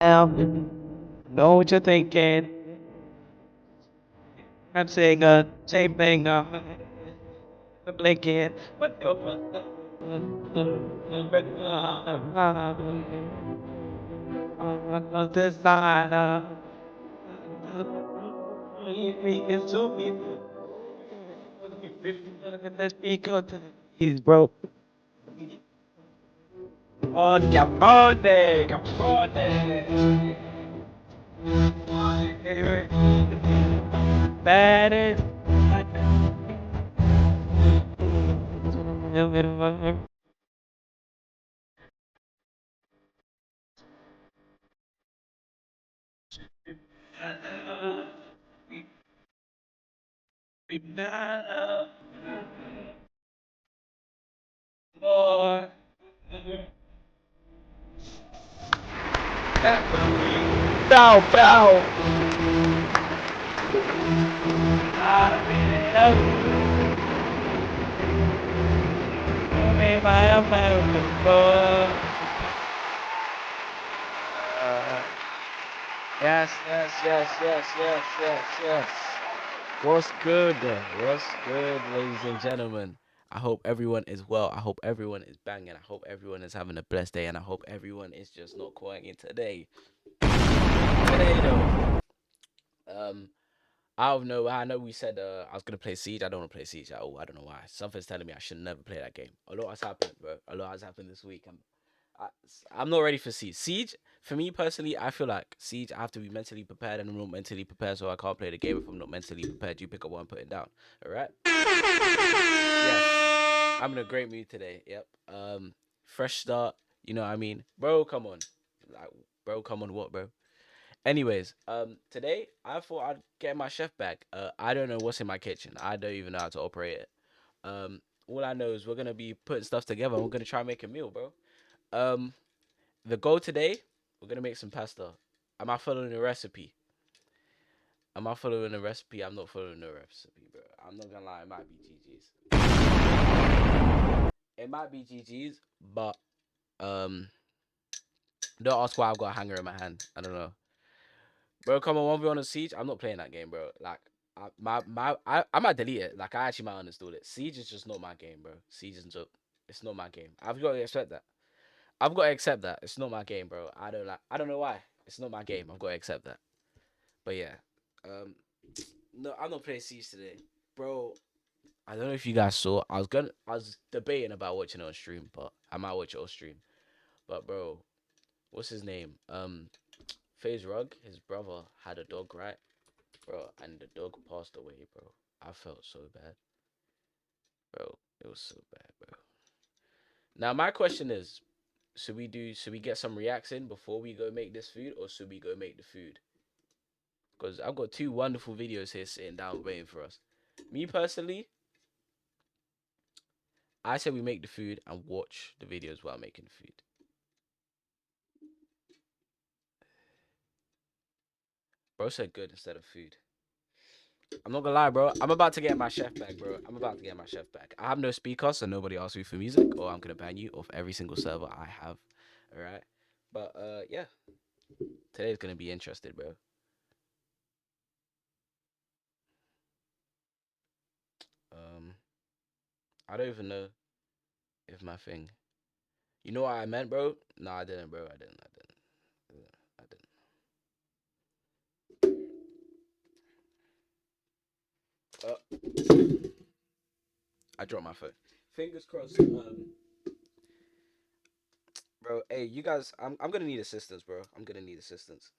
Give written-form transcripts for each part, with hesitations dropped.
Know what you're thinking. I'm saying same thing. Blinking. What this side? We can zoom in. Let's be good. He's broke. Oh, Capone, Capone. Better. More. Bow, bow. My American boy. Yes, yes, yes, yes, yes, yes, yes. What's good? What's good, ladies and gentlemen? I hope everyone is well. I hope everyone is banging. I hope everyone is having a blessed day, and I hope everyone is just not calling in today. Today, though, I don't know. I know we said I was gonna play Siege. I don't want to play Siege at all. I don't know why. Something's telling me I should never play that game. A lot has happened, bro. A lot has happened this week. I, I'm not ready for Siege. Siege, for me personally, I feel like Siege, I have to be mentally prepared, and I'm not mentally prepared, so I can't play the game if I'm not mentally prepared. You pick up one, put it down. All right. Yes, I'm in a great mood today. Yep. Fresh start. You know what I mean, bro? Come on, like, bro, come on, what, bro? Anyways, today I thought I'd get my chef back. I don't know what's in my kitchen. I don't even know how to operate it. All I know is we're gonna be putting stuff together, and we're gonna try and make a meal, bro. Um, the goal today, we're gonna make some pasta. Am I following the recipe? Am I following the recipe? I'm not following the recipe, bro. I'm not gonna lie, it might be GG's. It might be GG's, but um, don't ask why I've got a hanger in my hand. I don't know, bro. Come on, 1v1 on Siege. I'm not playing that game, bro. Like, I might delete it. Like, I actually might uninstall it. Siege is just not my game, bro. Siege is just, it's not my game. I've got to accept that. I've got to accept that it's not my game, bro. I don't know why. It's not my game. I've got to accept that. But yeah, um, no, I'm not playing Siege today, bro. I don't know if you guys saw. I was debating about watching it on stream, but I might watch it on stream. But bro, what's his name? FaZe Rug, his brother had a dog, right, bro? And the dog passed away, bro. I felt so bad, bro. It was so bad, bro. Now my question is, should we get some reacts in before we go make this food, or should we go make the food? Because I've got two wonderful videos here sitting down waiting for us. Me personally, I said we make the food and watch the videos while making the food. Bro said good instead of food. I'm not gonna lie, bro. I'm about to get my chef back, bro. I'm about to get my chef back. I have no speakers, so nobody asks me for music, or I'm gonna ban you off every single server I have. All right. But yeah, today's gonna be interesting, bro. Um, I don't even know if my thing. You know what I meant, bro? No, I didn't, bro. I didn't. I didn't. I didn't. I dropped my phone. Fingers crossed. Bro. Hey, you guys. I'm gonna need assistance, bro. I'm gonna need assistance.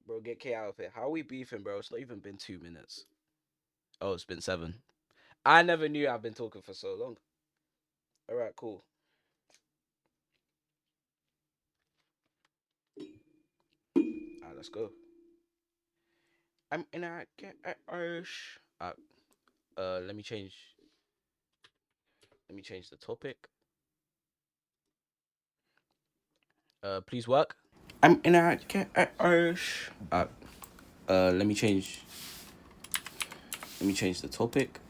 Bro, get K out of here. How are we beefing, bro? It's not even been 2 minutes. Oh, it's been seven. I never knew I've been talking for so long. All right, cool. All right, let's go. I'm in a get let me change. Let me change the topic. Please work. I'm in a get let me change. Let me change the topic.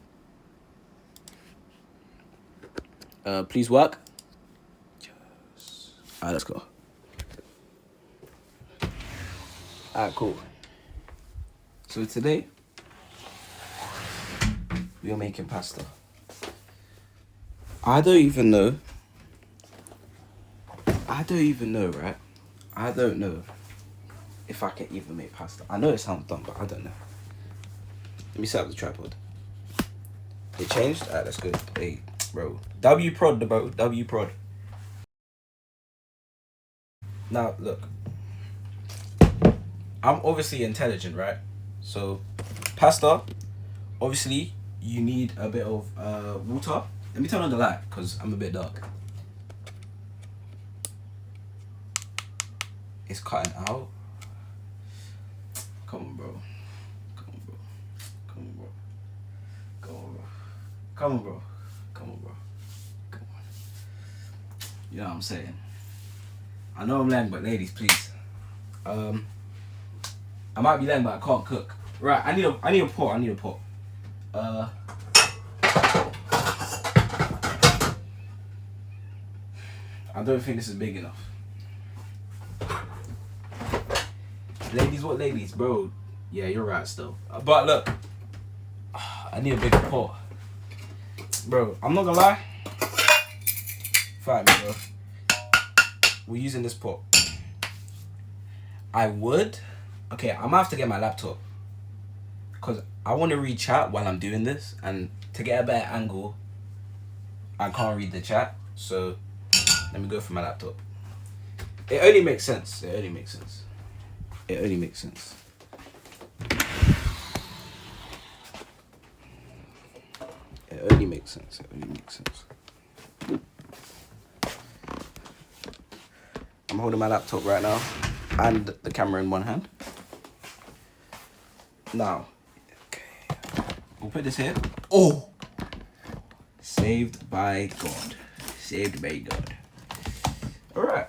Please work. All right, let's go. Alright, cool. So today we are making pasta. I don't even know, right? I don't know if I can even make pasta. I know it sounds dumb, but I don't know. Let me set up the tripod. It changed? Alright, that's good. Hey, bro. W prod, bro. W prod. Now, look. I'm obviously intelligent, right? So, pasta, obviously, you need a bit of water. Let me turn on the light, because I'm a bit dark. It's cutting out. Come on, bro. Come on, bro. Come on, bro. Come on, bro. Come on, bro. Come on, bro. Come on. You know what I'm saying? I know I'm lying, but ladies, please. I might be lying, but I can't cook. Right, I need a pot. I need a pot. I don't think this is big enough. Ladies, what ladies, bro? Yeah, you're right still. But look, I need a bigger pot. Bro, I'm not gonna lie. Fight me, bro. We're using this pot. I would. Okay, I'm gonna have to get my laptop. Because I want to read chat while I'm doing this. And to get a better angle, I can't read the chat. So, let me go for my laptop. It only makes sense. It only makes sense. It only makes sense. It only makes sense. It only makes sense. I'm holding my laptop right now and the camera in one hand. Now, okay, we'll put this here. Oh! Saved by God. Saved by God. Alright.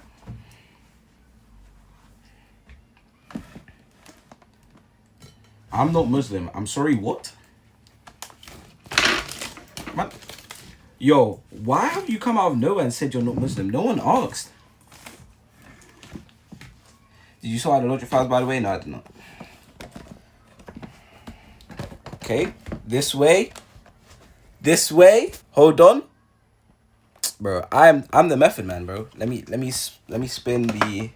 I'm not Muslim. I'm sorry, what? Man. Yo, why have you come out of nowhere and said you're not Muslim? No one asked. Did you saw the logic files, by the way? No, I did not. Okay, this way. This way. Hold on, bro. I'm the method man, bro. Let me spin the.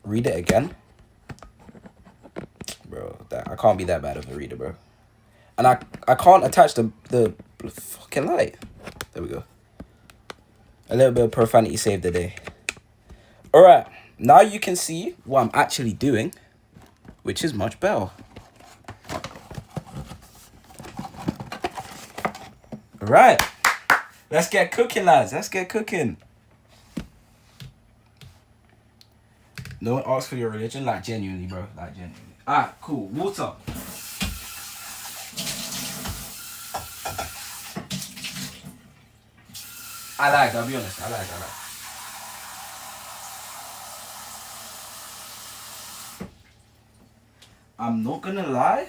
Read it again, bro. I can't be that bad of a reader, bro. And I can't attach the fucking light. There we go. A little bit of profanity saved the day. Alright, now you can see what I'm actually doing, which is much better. Alright, let's get cooking, lads. Let's get cooking. No one asks for your religion, like genuinely, bro. Like genuinely. Alright, cool. Water. I'll be honest. I like. I'm not gonna lie.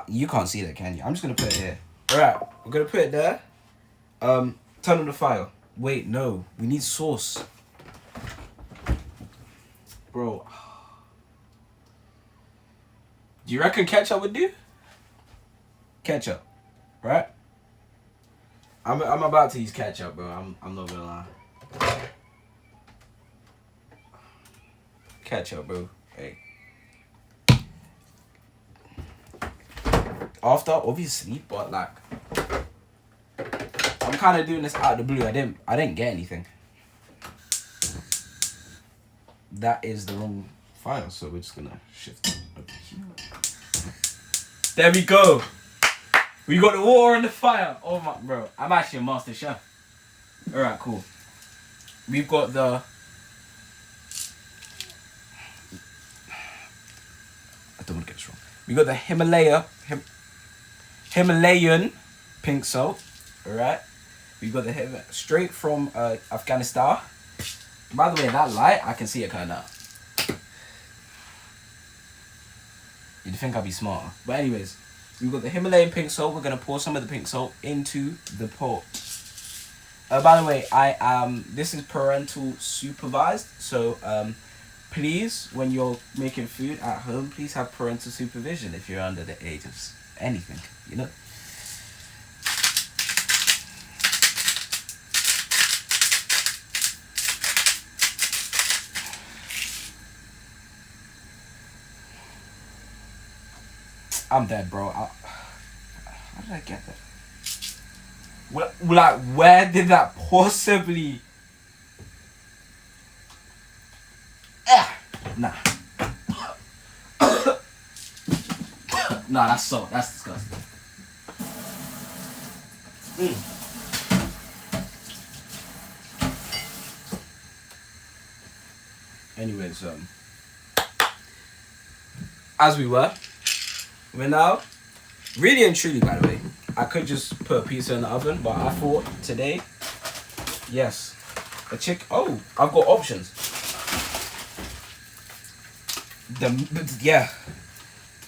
You can't see that, can you? I'm just gonna put it here. Alright, we're gonna put it there. Turn on the fire. Wait, no. We need sauce. Bro. Do you reckon ketchup would do? Ketchup. Right? I'm about to use ketchup, bro. I'm not gonna lie. Ketchup, bro. Hey. After, obviously, but like, I'm kind of doing this out of the blue. I didn't get anything. That is the wrong file, so we're just gonna shift it over here. There we go. We got the water and the fire. Oh my, bro. I'm actually a master chef. Alright, cool. We've got the. I don't want to get this wrong. We got the Himalayan pink salt. Alright. We've got the straight from Afghanistan. By the way, that light, I can see it kind of. You'd think I'd be smarter. But anyways, we've got the Himalayan pink salt. We're gonna pour some of the pink salt into the pot. By the way, this is parental supervised, so please, when you're making food at home, please have parental supervision if you're under the age of anything, you know. I'm dead, bro. How did I get that? Like, where did that possibly? Nah. Nah, that's salt. That's disgusting. Anyways, as we're now, really and truly, by the way, I could just put a pizza in the oven, but I thought today, yes, a chick. Oh, I've got options.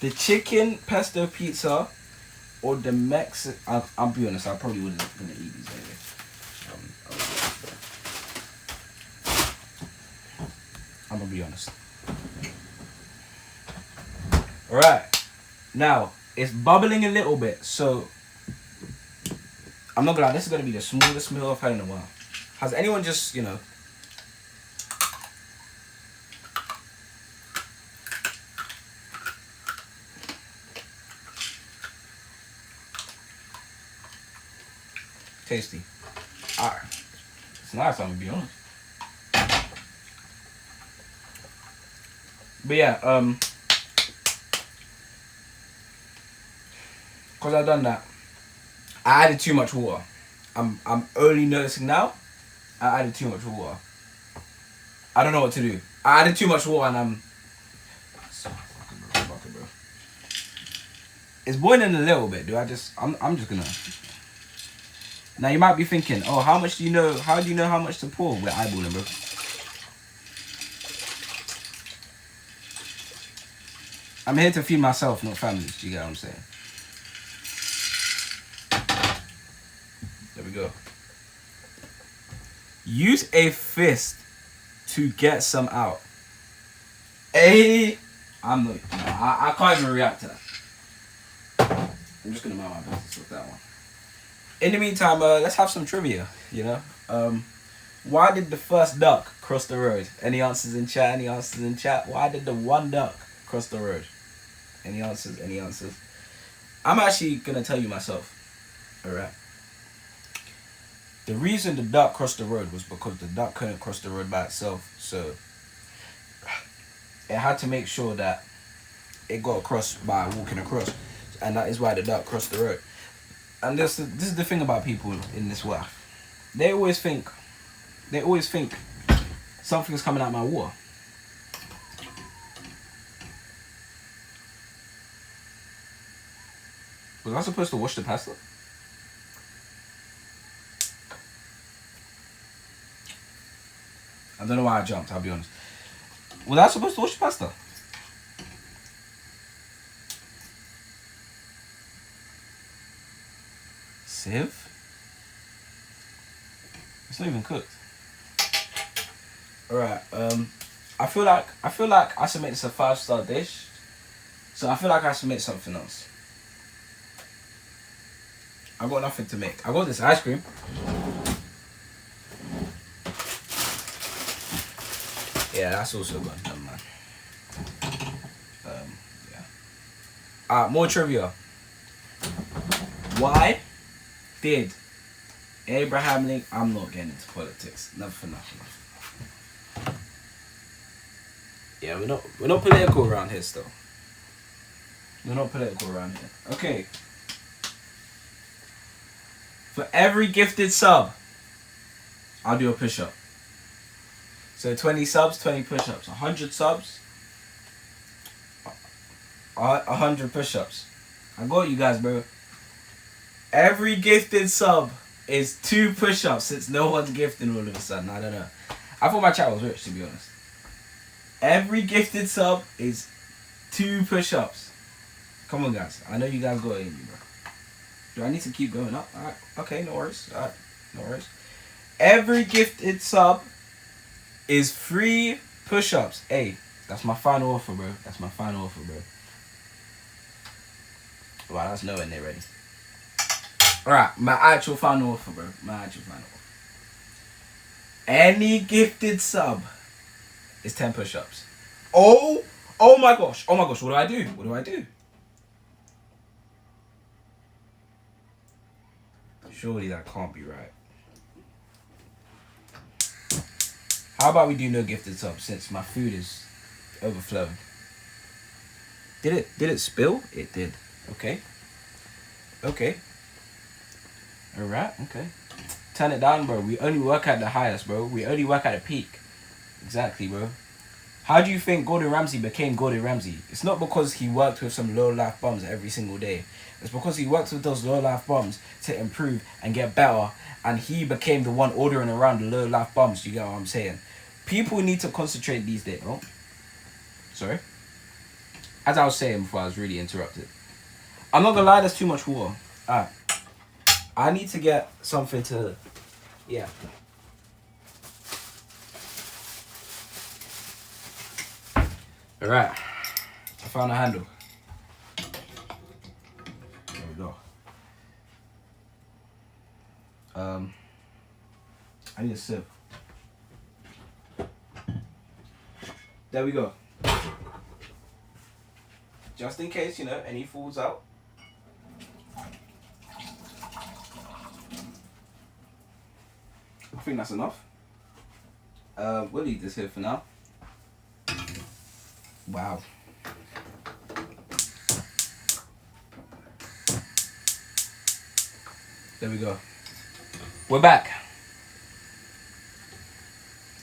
The chicken pesto pizza, or the Mexican. I'll be honest, I probably wouldn't gonna eat these anyway. I'm gonna be honest. All right, now it's bubbling a little bit, so I'm not gonna lie. This is gonna be the smoothest meal I've had in a while. Has anyone just, you know? Tasty. Alright. It's nice, I'm gonna be honest. But yeah, because I've done that, I added too much water. I'm only noticing now, I added too much water. I don't know what to do. I added too much water and I'm... It's boiling a little bit. I'm just gonna... Now you might be thinking, oh, how do you know how much to pour? We're eyeballing, bro. I'm here to feed myself, not families. You get what I'm saying? There we go. Use a fist to get some out. I'm not... I can't even react to that. I'm just gonna mind my business with that one. In the meantime, let's have some trivia, you know. Why did the first duck cross the road? Any answers in chat? Any answers in chat? Why did the one duck cross the road? Any answers? Any answers? I'm actually going to tell you myself. Alright. The reason the duck crossed the road was because the duck couldn't cross the road by itself. So, it had to make sure that it got across by walking across. And that is why the duck crossed the road. And this is the thing about people in this world. They always think something's coming out of my water. Was I supposed to wash the pasta? I don't know why I jumped, I'll be honest. Was I supposed to wash the pasta? Sieve? It's not even cooked. Alright, I feel like I should make this a 5-star dish. So I feel like I should make something else. I've got nothing to make. I got this ice cream. Yeah, that's also good. Never mind. Yeah. More trivia. Why did Abraham Lincoln... I'm not getting into politics. Never for nothing. Yeah, we're not political around here still. We're not political around here. Okay. For every gifted sub, I'll do a push-up. So 20 subs, 20 push-ups. 100 subs, 100 push-ups. I got you guys, bro. Every gifted sub is 2 push-ups since no one's gifting all of a sudden. I don't know. I thought my chat was rich, to be honest. Every gifted sub is 2 push-ups. Come on, guys. I know you guys got it in you, bro. Do I need to keep going up? Alright. Okay, no worries. Alright. No worries. Every gifted sub is 3 push-ups. Hey, that's my final offer, bro. That's my final offer, bro. Wow, that's nowhere near ready. Alright, my actual final offer, bro. My actual final offer. Any gifted sub is 10 push-ups. Oh my gosh. Oh my gosh. What do I do? What do I do? Surely that can't be right. How about we do no gifted sub since my food is overflowing? Did it spill? It did. Okay. Okay. Alright, okay. Turn it down, bro. We only work at the highest, bro. We only work at the peak. Exactly, bro. How do you think Gordon Ramsay became Gordon Ramsay? It's not because he worked with some low-life bums every single day. It's because he worked with those low-life bums to improve and get better, and he became the one ordering around the low-life bums. You get what I'm saying? People need to concentrate these days, bro. Sorry? As I was saying before, I was really interrupted. I'm not gonna lie, there's too much water. Alright. I need to get something to... Yeah. Alright. I found a handle. There we go. I need a sip. There we go. Just in case, you know, any falls out. I think that's enough. We'll leave this here for now. Wow. There we go. We're back.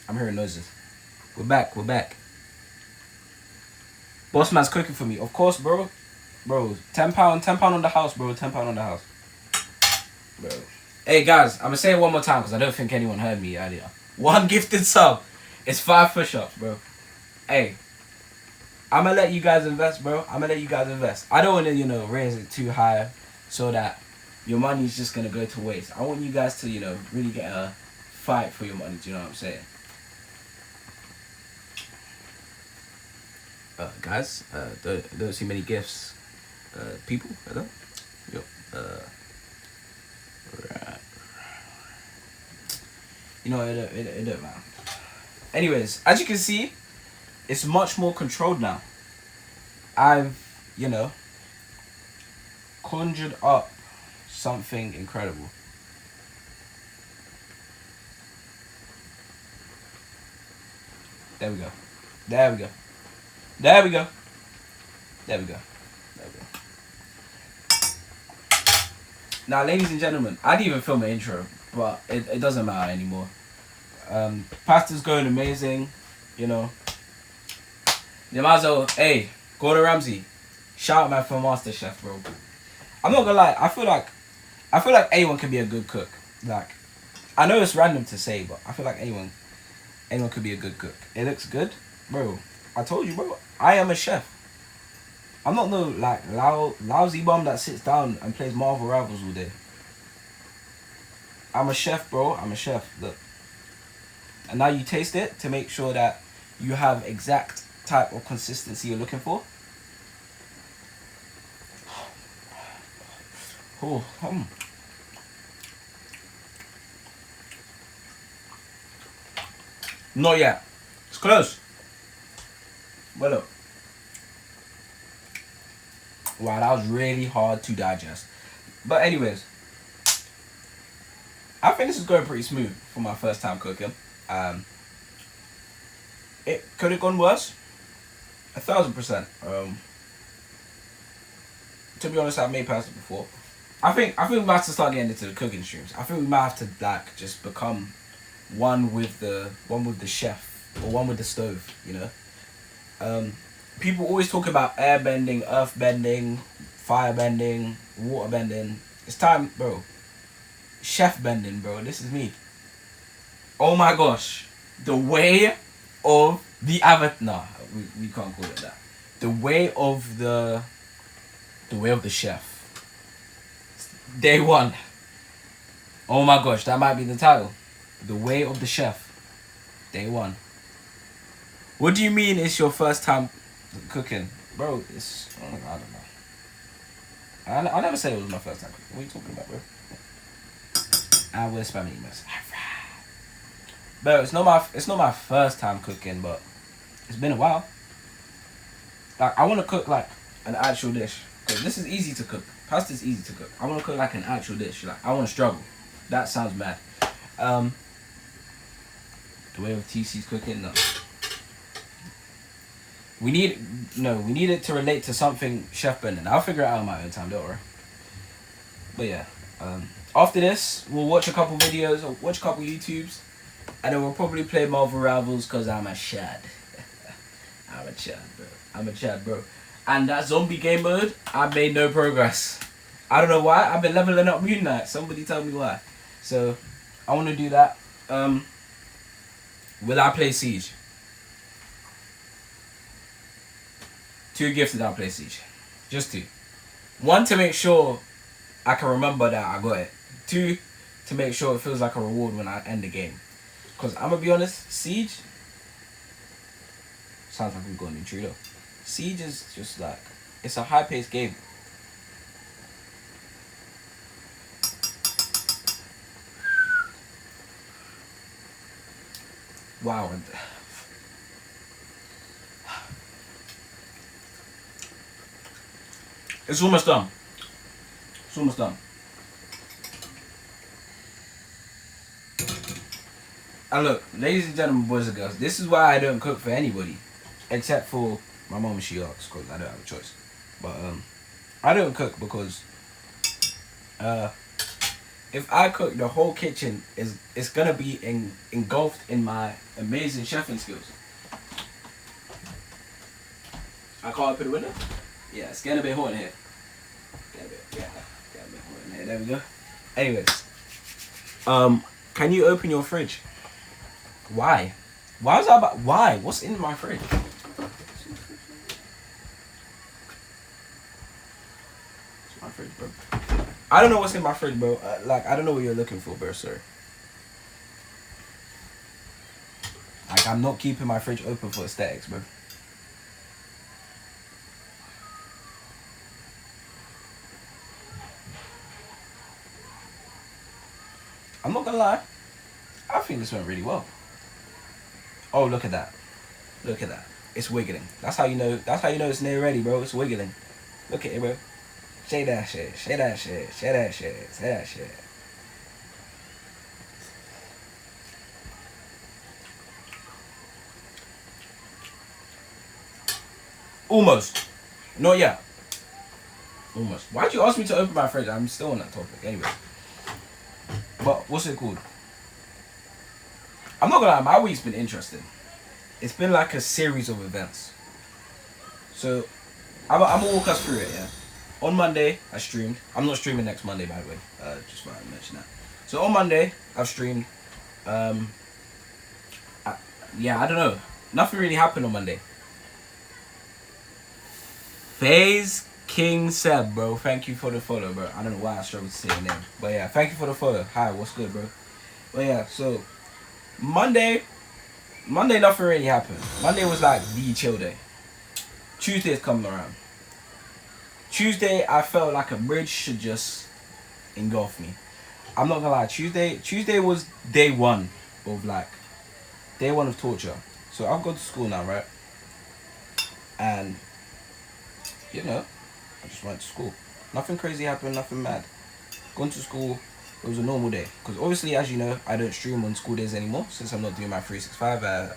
I'm hearing noises. We're back. We're back. Boss man's cooking for me. Of course, bro. Bro, £10 on the house, bro. £10 on the house. Bro. Hey, guys, I'm going to say it one more time because I don't think anyone heard me earlier. 1 gifted sub is 5 push-ups, bro. Hey, I'm going to let you guys invest, bro. I'm going to let you guys invest. I don't want to, you know, raise it too high so that your money's just going to go to waste. I want you guys to, you know, really get a fight for your money. Do you know what I'm saying? Guys, don't see many gifts. People, hello? Yo, right. You know, it don't matter. Anyways, as you can see, it's much more controlled now. I've, you know, conjured up something incredible. There we go. There we go. There we go. There we go. There we go. Now, ladies and gentlemen, I didn't even film an intro, but it doesn't matter anymore. Pasta's going amazing, you know. You might as well, hey, Gordon Ramsay, shout out man for MasterChef, bro. I'm not gonna lie, I feel like anyone can be a good cook. Like, I know it's random to say, but I feel like anyone could be a good cook. It looks good, bro. I told you, bro. I am a chef. I'm not no like lousy bum that sits down and plays Marvel Rivals all day. I'm a chef, bro. I'm a chef. Look. And now you taste it to make sure that you have exact type of consistency you're looking for. Oh, Not yet. It's close. Well, look. Wow, that was really hard to digest. But anyways, I think this is going pretty smooth for my first time cooking. It could have gone worse. 1,000%. To be honest, I've made pasta before. I think we might have to start getting into the cooking streams. I think we might have to like just become one with the chef or one with the stove, you know. People always talk about air bending, earth bending, fire bending, water bending. It's time, bro. Chef bending, bro. This is me. Oh my gosh. The way of the avatar. Nah, we can't call it that. The way of the The Way of the Chef. Day one. Oh my gosh, that might be the title. The Way of the Chef. Day one. What do you mean it's your first time cooking? Bro, it's... I don't know. I never said it was my first time cooking. What are you talking about, bro? We're spamming emails. Bro, it's not my first time cooking, but it's been a while. Like, I want to cook, like, an actual dish. Because this is easy to cook. Pasta's easy to cook. I want to cook, like, an actual dish. Like, I want to struggle. That sounds mad. The Way of TC's cooking? No. We need it to relate to something Chef Brendan. I'll figure it out on my own time, don't worry. But yeah, after this, we'll watch a couple videos, or watch a couple YouTubes, and then we'll probably play Marvel Rivals because I'm a Chad. I'm a Chad, bro. And that zombie game mode, I made no progress. I don't know why. I've been leveling up Moon Knight. Somebody tell me why. So, I want to do that. Will I play Siege? 2 gifted I'll play Siege. Just 2. 1 to make sure I can remember that I got it. 2 to make sure it feels like a reward when I end the game. Because I'm going to be honest, Siege... Sounds like we've got an intruder. Siege is just like... It's a high-paced game. Wow. It's almost done. It's almost done. And look, ladies and gentlemen, boys and girls, this is why I don't cook for anybody. Except for my mom, she asks, because I don't have a choice. But, I don't cook because, if I cook, the whole kitchen is going to be engulfed in my amazing chefing skills. I can't open the window? Yeah, it's getting a bit hot in here. Getting a bit hot in here. There we go. Anyways, can you open your fridge? Why? Why was that about? Why? What's in my fridge? It's my fridge, bro. I don't know what's in my fridge, bro. Like, I don't know what you're looking for, bro, sir. Like, I'm not keeping my fridge open for aesthetics, bro. I'm not gonna lie. I think this went really well. Oh, look at that. Look at that. It's wiggling. That's how you know. That's how you know it's near ready, bro. It's wiggling. Look at it, bro. Say that shit. Say that shit. Say that shit. Say that shit. Almost. Not yet. Almost. Why'd you ask me to open my fridge? I'm still on that topic. Anyway. But what's it called? I'm not gonna lie, my week's been interesting. It's been like a series of events. So, I'm gonna walk us through it, yeah? On Monday, I streamed. I'm not streaming next Monday, by the way. Just want to mention that. So, on Monday, I've streamed. I don't know. Nothing really happened on Monday. FaZe King Seb, bro. Thank you for the follow, bro. I don't know why I struggled to say your name. But yeah, thank you for the follow. Hi, what's good, bro? But yeah, so... Monday, nothing really happened. Monday was like the chill day. Tuesday's coming around. Tuesday, I felt like a bridge should just engulf me. I'm not gonna lie, Tuesday was day one of torture. So I've gone to school now, right? And, you know, I just went to school. Nothing crazy happened, nothing mad. Gone to school. It was a normal day. Because obviously, as you know, I don't stream on school days anymore. Since I'm not doing my 365,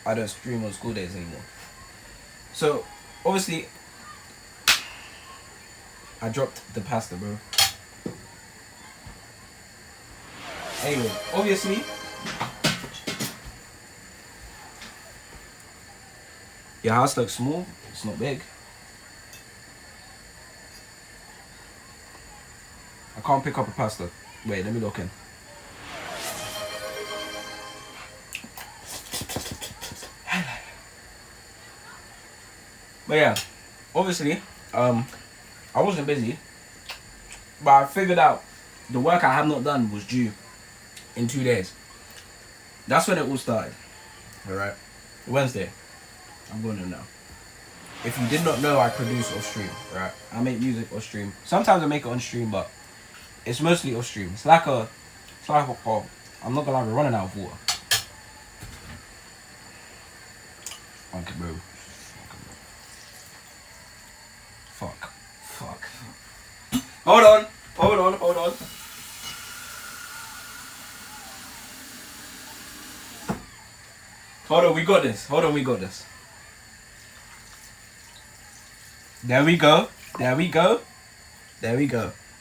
I don't stream on school days anymore. So, obviously, I dropped the pasta, bro. Anyway, obviously, your house looks small. It's not big. I can't pick up a pasta. Wait, let me look in. But yeah, obviously, I wasn't busy, but I figured out the work I have not done was due in 2 days. That's when it all started. Alright. Wednesday. I'm going to know. If you did not know, I produce off stream. Right. I make music off stream. Sometimes I make it on stream, but it's mostly off stream. It's like a oh, I'm not gonna lie, we're running out of water. Okay, bro. Fuck. Hold on. Hold on, we got this. There we go.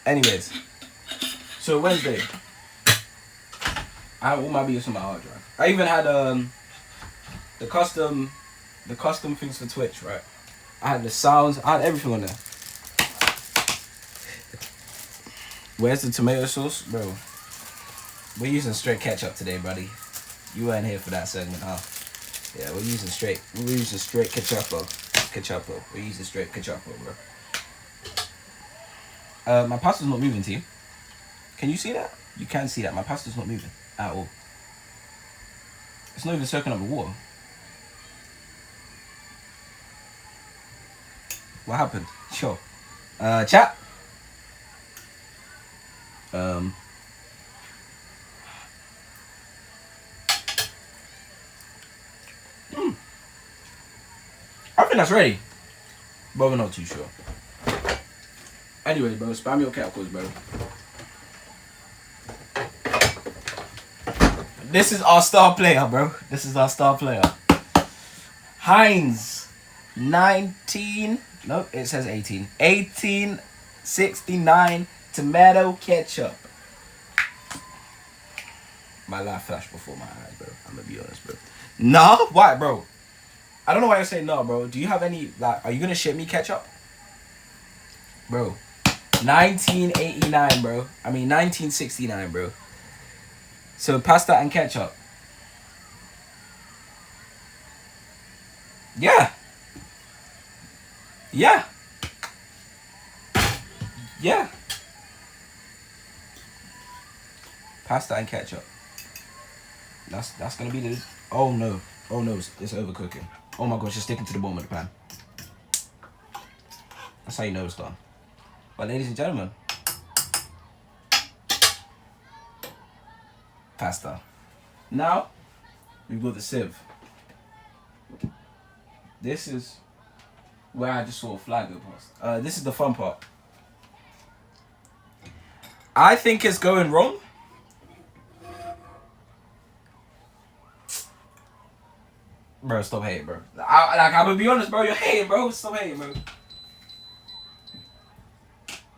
Anyways, so Wednesday, I had all my videos on my hard drive. I even had the custom things for Twitch, right? I had the sounds, I had everything on there. Where's the tomato sauce, bro? We're using straight ketchup today, buddy. You weren't here for that segment, huh? Yeah, we're using straight ketchup. We're using straight ketchup, bro. My pasta's not moving, team. Can you see that? You can see that. My pasta's not moving at all. It's not even soaking up the water. What happened? Sure. Chat. I think that's ready, but we're not too sure. Anyways, bro, spam your cat calls, bro. This is our star player, bro. Heinz, 19. Nope, it says 18. 1869 tomato ketchup. My life flashed before my eyes, bro. I'm gonna be honest, bro. Nah, why, bro? I don't know why you're saying no, bro. Do you have any, like, are you gonna ship me ketchup? Bro, 1989, bro. I mean, 1969, bro. So, pasta and ketchup. Yeah. Pasta and ketchup. That's gonna be the... Oh, no. It's overcooking. Oh, my gosh, it's sticking to the bottom of the pan. That's how you know it's done. But, ladies and gentlemen, pasta. Now, we've got the sieve. This is where I just saw a flag go past. This is the fun part. I think it's going wrong. Bro, stop hating, bro. I'm gonna be honest, bro. You're hating, bro. Stop hating, bro.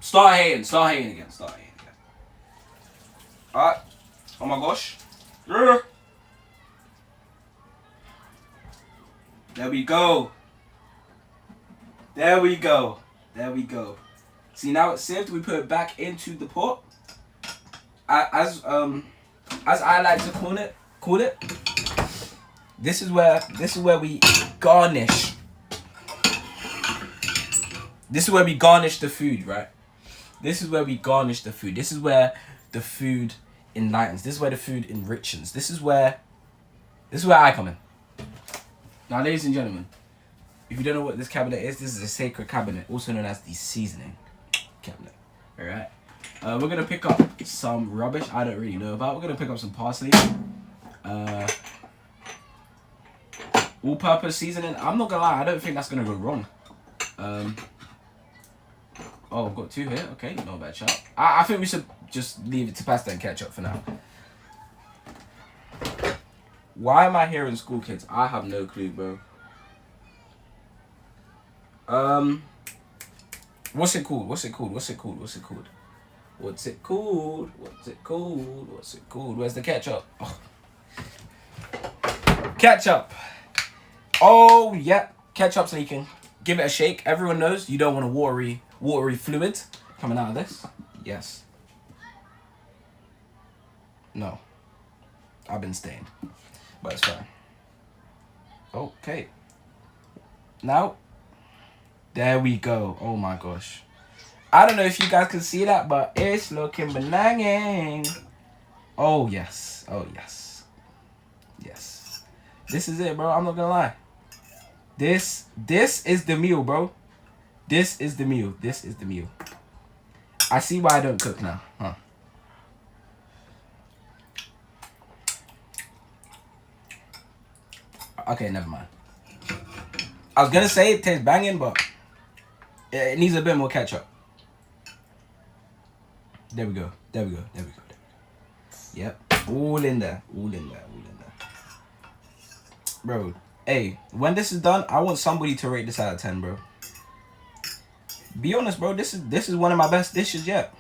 Start hating again. Alright. Oh my gosh. There we go. See, now it's sieved. We put it back into the pot. As I like to call it. This is where we garnish. This is where we garnish the food, right? This is where the food enlightens. This is where the food enriches. This is where I come in. Now, ladies and gentlemen, if you don't know what this cabinet is, this is a sacred cabinet, also known as the seasoning cabinet. Alright? We're gonna pick up some rubbish I don't really know about. We're gonna pick up some parsley. All-purpose seasoning. I'm not gonna lie, I don't think that's gonna go wrong. Oh, I've got two here. Okay, not a bad shot. I think we should just leave it to pasta and ketchup for now. Why am I here in School Kids? I have no clue, bro. What's it called? Where's the ketchup? Oh. Ketchup. Oh, yeah. Ketchup's leaking. Give it a shake. Everyone knows you don't want a watery fluid coming out of this. Yes. No. I've been stained. But it's fine. Okay. Now, there we go. Oh my gosh. I don't know if you guys can see that, but it's looking benanging. Oh yes. Oh yes. Yes. This is it, bro. I'm not gonna lie. This is the meal, bro. This is the meal. This is the meal. I see why I don't cook now. Huh. Okay, never mind. I was gonna say it tastes banging, but it needs a bit more ketchup. There we go. There we go. There we go. Yep. All in there. All in there. All in there. Bro, hey, when this is done, I want somebody to rate this out of 10, bro. Be honest, bro. This is one of my best dishes yet.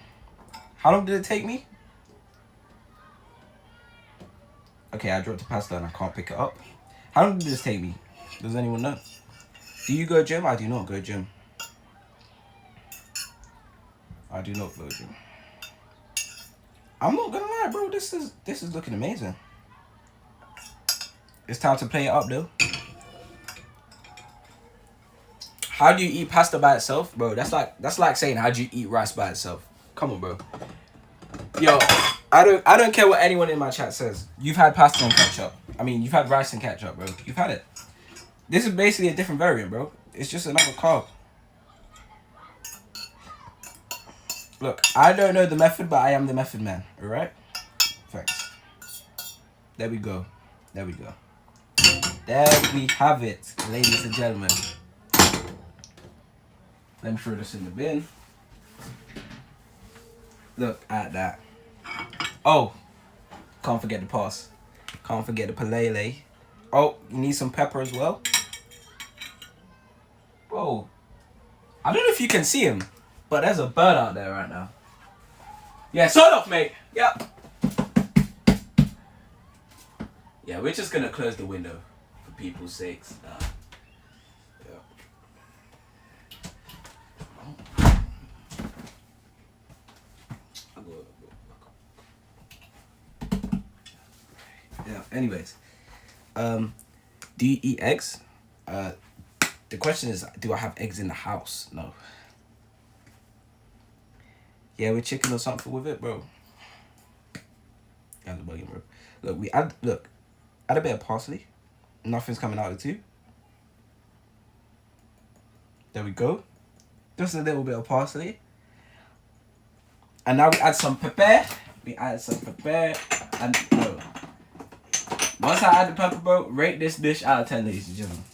How long did it take me? Okay, I dropped the pasta and I can't pick it up. How long did this take me? Does anyone know? Do you go gym? I do not go gym. I do not go gym. I'm not gonna lie, bro. This is looking amazing. It's time to play it up, though. How do you eat pasta by itself, bro? That's like saying how do you eat rice by itself? Come on, bro. Yo, I don't care what anyone in my chat says. You've had pasta and ketchup. I mean, you've had rice and ketchup, bro. You've had it. This is basically a different variant, bro. It's just another carb. Look, I don't know the method, but I am the method man. All right. Thanks. There we go. There we go. There we have it, ladies and gentlemen. Let me throw this in the bin. Look at that. Oh, can't forget the pass. Can't forget the palele. Oh, you need some pepper as well. Whoa. I don't know if you can see him, but there's a bird out there right now. Yeah, sort of, mate. Yep. Yeah, we're just gonna close the window for people's sakes. Yeah. Anyways, do you eat eggs? The question is, do I have eggs in the house? No. Yeah, with chicken or something with it, bro. That's bugging, bro. Look, add a bit of parsley. Nothing's coming out of the tube. There we go. Just a little bit of parsley. And now we add some pepper. And bro, once I add the pepper, bro, rate this dish out of 10, ladies and gentlemen.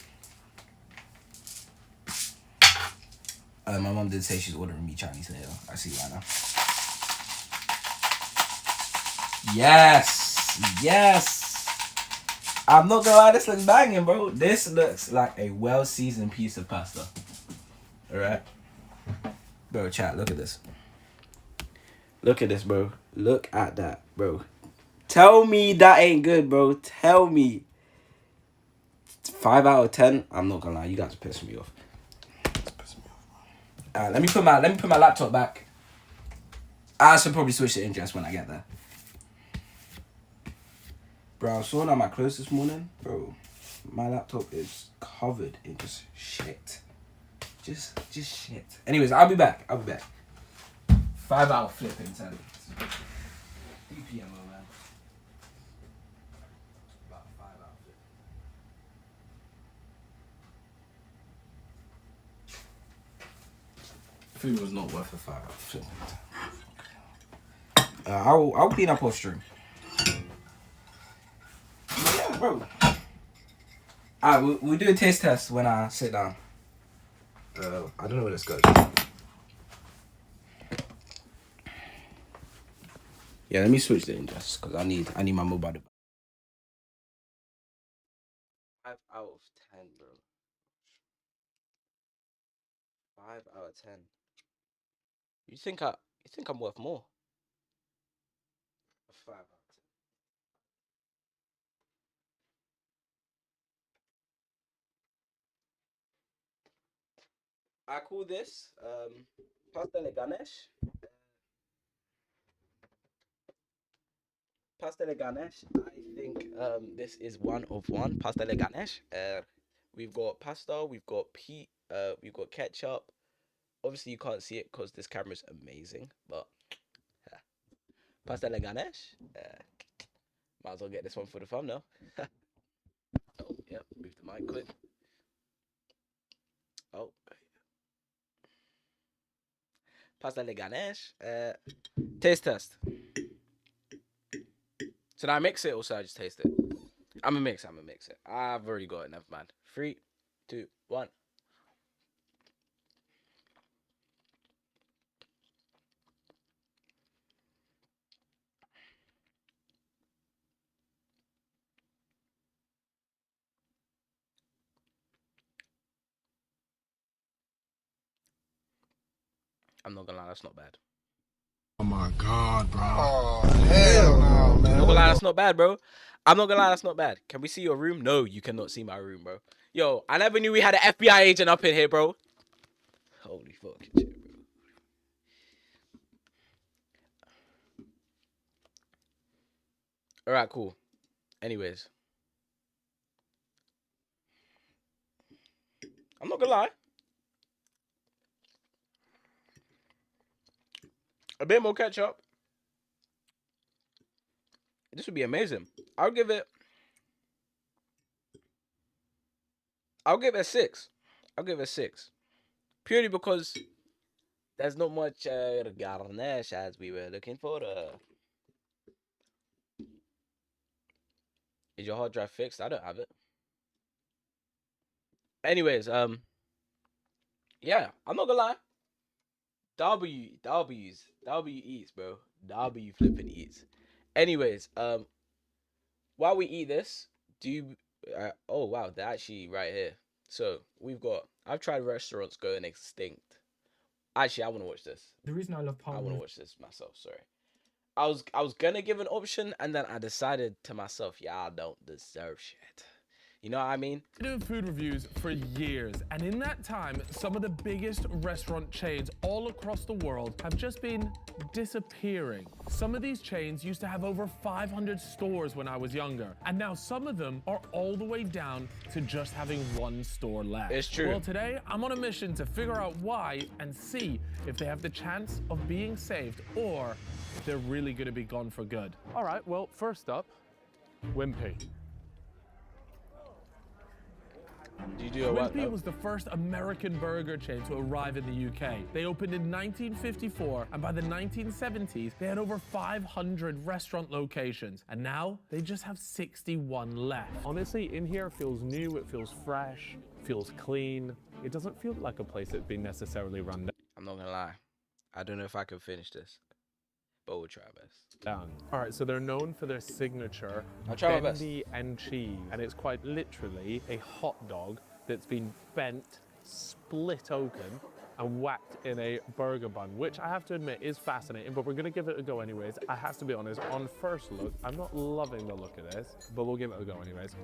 My mom did say she's ordering me Chinese later. I see right now. Yes. Yes. I'm not gonna lie, this looks banging, bro. This looks like a well-seasoned piece of pasta. Alright? Bro, chat, look at this. Look at this, bro. Look at that, bro. Tell me that ain't good, bro. Tell me. 5 out of 10. I'm not gonna lie, you guys are pissing me off. Let me put my laptop back. I should probably switch the interest when I get there. Bro, I was sorting out my clothes this morning. Bro, my laptop is covered in just shit. Just shit. Anyways, I'll be back. 5 hour flipping 10. DPMO, man. About 5 hour flip. Food was not worth a 5 hour flip. I'll clean up off stream. Yeah, bro. Alright, we'll do a taste test when I sit down. I don't know where this goes. Yeah, let me switch the ingest because I need my mobile device. 5 out of 10, bro. 5 out of 10. You think I'm worth more? A 5 out of 10. I call this pasta Ganesh. Pasta Ganesh. I think this is one of one. Pasta Ganesh. We've got pasta. We've got ketchup, Obviously, you can't see it because this camera's amazing, but pasta le ganesh. Might as well get this one for the thumbnail. Oh, yep. Move the mic quick. Oh, pasta le ganesh. Taste test. Should I mix it or should I just taste it? I'm gonna mix it. I've already got it. Never mind. 3, 2, 1. I'm not gonna lie, that's not bad. Oh my God, bro. Oh, hell no, man. I'm not gonna lie, that's not bad, bro. I'm not gonna lie, that's not bad. Can we see your room? No, you cannot see my room, bro. Yo, I never knew we had an FBI agent up in here, bro. Holy fucking shit, bro. Alright, cool. Anyways. I'm not gonna lie. A bit more ketchup. This would be amazing. I'll give it a 6. I'll give it a 6. Purely because there's not much garnish as we were looking for. Is your hard drive fixed? I don't have it. Anyways, yeah, I'm not gonna lie. W eats, bro. W flipping eats. Anyways, while we eat this, do you? Oh wow, they're actually right here. So I've tried restaurants going extinct. Actually, I want to watch this. The reason I love I Parliament. want to watch this myself. Sorry. I was gonna give an option, and then I decided to myself, yeah, I don't deserve shit. You know what I mean? Doing food reviews for years, and in that time, some of the biggest restaurant chains all across the world have just been disappearing. Some of these chains used to have over 500 stores when I was younger, and now some of them are all the way down to just having 1 store left. It's true. Well, today I'm on a mission to figure out why and see if they have the chance of being saved or if they're really going to be gone for good. All right, well, first up, Wimpy. Wimpy was the first American burger chain to arrive in the UK. They opened in 1954, and by the 1970s, they had over 500 restaurant locations, and now they just have 61 left. Honestly, in here feels new, it feels fresh, feels clean. It doesn't feel like a place that's been necessarily run down. I'm not gonna lie. I don't know if I can finish this, but we'll try our best. All right, so they're known for their signature I'll try my best. bendy and cheese, and it's quite literally a hot dog that's been bent, split open, and whacked in a burger bun, which I have to admit is fascinating, but we're gonna give it a go anyways. I have to be honest, on first look, I'm not loving the look of this, but we'll give it a go anyways.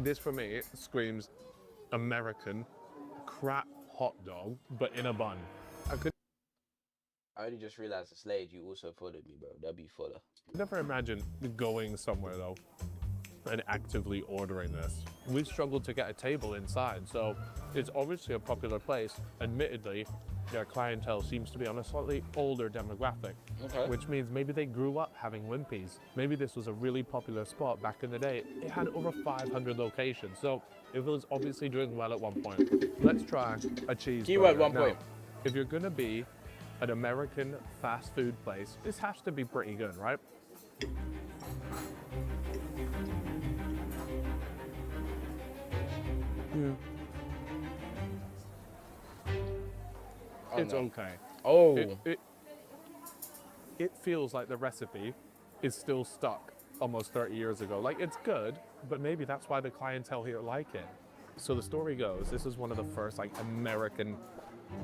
This for me screams American crap hot dog, but in a bun. I only just realized the Slade, you also followed me, bro. That'd be fuller. I never imagined going somewhere though and actively ordering this. We've struggled to get a table inside, so it's obviously a popular place. Admittedly, their clientele seems to be on a slightly older demographic, which means maybe they grew up having Wimpies. Maybe this was a really popular spot back in the day. It had over 500 locations, so it was obviously doing well at one point. Let's try a cheeseburger. Keyword 1 point. If you're gonna be an American fast food place, this has to be pretty good, right? It's okay. Oh. It feels like the recipe is still stuck almost 30 years ago. Like, it's good, but maybe that's why the clientele here like it. So the story goes, this is one of the first like American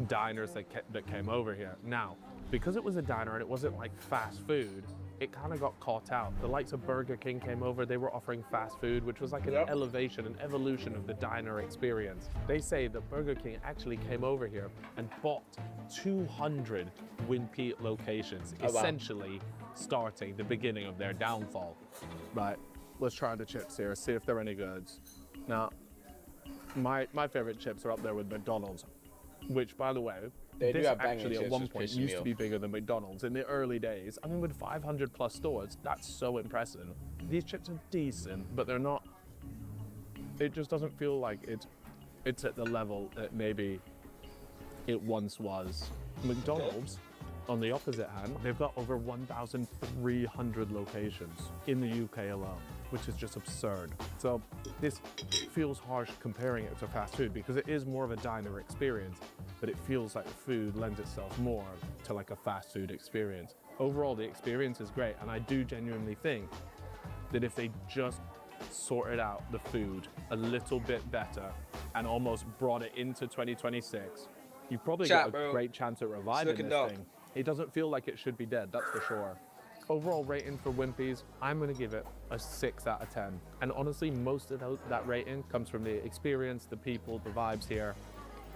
diners that came over here. Now, because it was a diner and it wasn't like fast food, it kind of got caught out. The likes of Burger King came over, they were offering fast food, which was like an elevation, an evolution of the diner experience. They say that Burger King actually came over here and bought 200 Wimpy locations, essentially starting the beginning of their downfall. Right. let's try the chips here, see if they're any good. Now, my favorite chips are up there with McDonald's, which, by the way, They do this have banging actually at chips, one which point pisses me used to off. be bigger than McDonald's in the early days. I mean, with 500 plus stores, that's so impressive. These chips are decent, but they're not, it just doesn't feel like it's at the level that maybe it once was. McDonald's, on the opposite hand, they've got over 1,300 locations in the UK alone, which is just absurd. So this feels harsh comparing it to fast food because it is more of a diner experience, but it feels like the food lends itself more to like a fast food experience. Overall, the experience is great, and I do genuinely think that if they just sorted out the food a little bit better and almost brought it into 2026, you've probably got a Bro. great chance at reviving looking this dark. thing. It doesn't feel like it should be dead, that's for sure. Overall rating for Wimpy's, I'm gonna give it a 6 out of 10. And honestly, most of that rating comes from the experience, the people, the vibes here.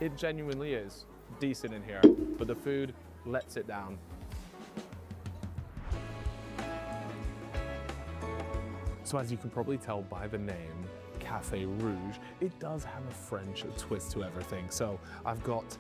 It genuinely is decent in here, but the food lets it down. So as you can probably tell by the name, Café Rouge, it does have a French twist to everything. So I've got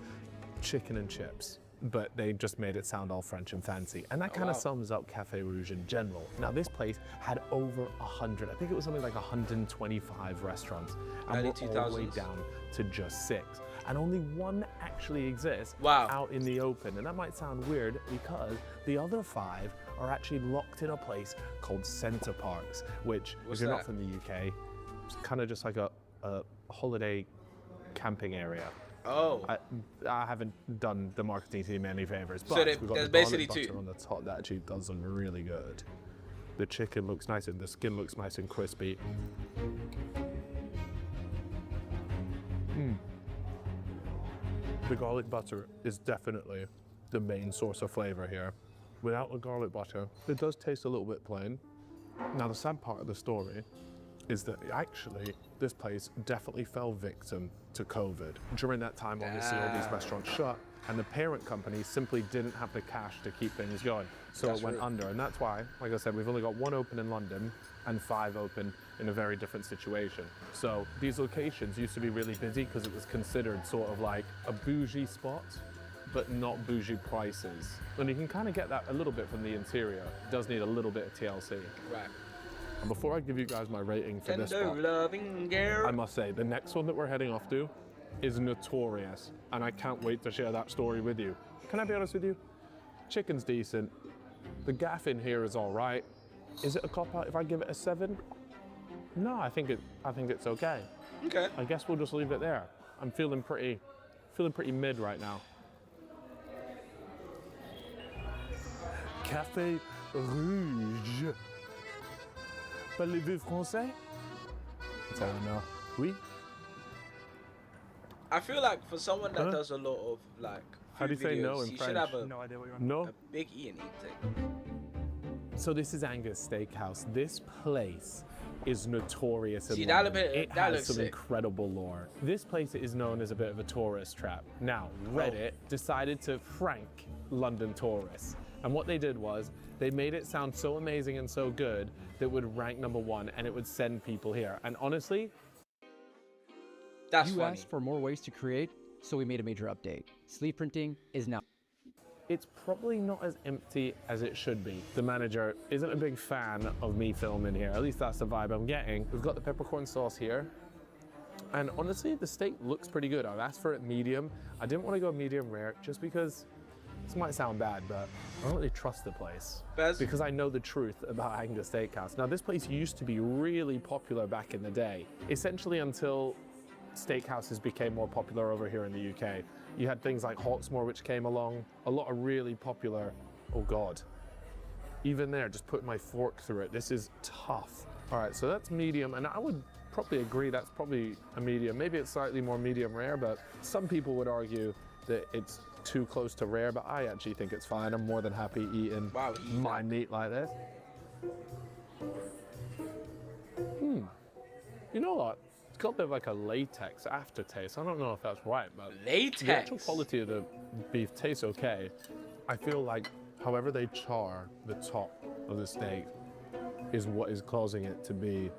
chicken and chips, but they just made it sound all French and fancy. And that kind of sums up Café Rouge in general. Now this place had over 100, I think it was something like 125 restaurants. And Early we're all the way 2000s. down to just 6. And only one actually exists Wow. out in the open. And that might sound weird because the other 5 are actually locked in a place called Center Parks, which What's if you're that? not from the UK, it's kind of just like a holiday camping area. Oh. I haven't done the marketing team any favors, So but there- we've got there's the basically garlic two. butter on the top that actually does look really good. The chicken looks nice and the skin looks nice and crispy. The garlic butter is definitely the main source of flavor here. Without the garlic butter, it does taste a little bit plain. Now the sad part of the story is that actually this place definitely fell victim to COVID. During that time, obviously, all these restaurants shut and the parent company simply didn't have the cash to keep things going. So That's it went true. under. And that's why, like I said, we've only got 1 open in London and 5 open in a very different situation. So these locations used to be really busy because it was considered sort of like a bougie spot, but not bougie prices. And you can kind of get that a little bit from the interior. It does need a little bit of TLC. Right. And before I give you guys my rating for this Tender spot, loving girl. I must say, the next one that we're heading off to is notorious, and I can't wait to share that story with you. Can I be honest with you? Chicken's decent. The gaff in here is all right. Is it a cop-out if I give it a 7? No, I think it's okay. Okay. I guess we'll just leave it there. I'm feeling pretty mid right now. Café Rouge. Parlez-vous français? That's all I know. Oui? I feel like for someone that Huh? does a lot of like How do you food say no videos, in he French? should have a, No idea what you're No? a big eating intake. So this is Angus Steakhouse. This place is notorious in See, that London. look- It that has looks some sick. incredible lore. This place is known as a bit of a tourist trap. Now, Oh. Reddit decided to prank London tourists. And what they did was, they made it sound so amazing and so good that it would rank #1 and it would send people here. And honestly, That's You funny. asked for more ways to create, so we made a major update. Sleeve printing is now. it's probably not as empty as it should be. The manager isn't a big fan of me filming here. At least that's the vibe I'm getting. We've got the peppercorn sauce here. And honestly, the steak looks pretty good. I've asked for it medium. I didn't want to go medium rare just because this might sound bad, but I don't really trust the place. Bez? Because I know the truth about Angus Steakhouse. Now, this place used to be really popular back in the day, essentially until steakhouses became more popular over here in the UK. You had things like Hawksmoor, which came along, a lot of really popular, oh God. Even there, just putting my fork through it, this is tough. All right, so that's medium, and I would probably agree that's probably a medium. Maybe it's slightly more medium rare, but some people would argue that it's too close to rare, but I actually think it's fine. I'm more than happy eating Wow, eat my that. meat like this. You know what? It's got a bit of like a latex aftertaste. I don't know if that's right, but Latex. the actual quality of the beef tastes okay. I feel like however they char the top of the steak is what is causing it to be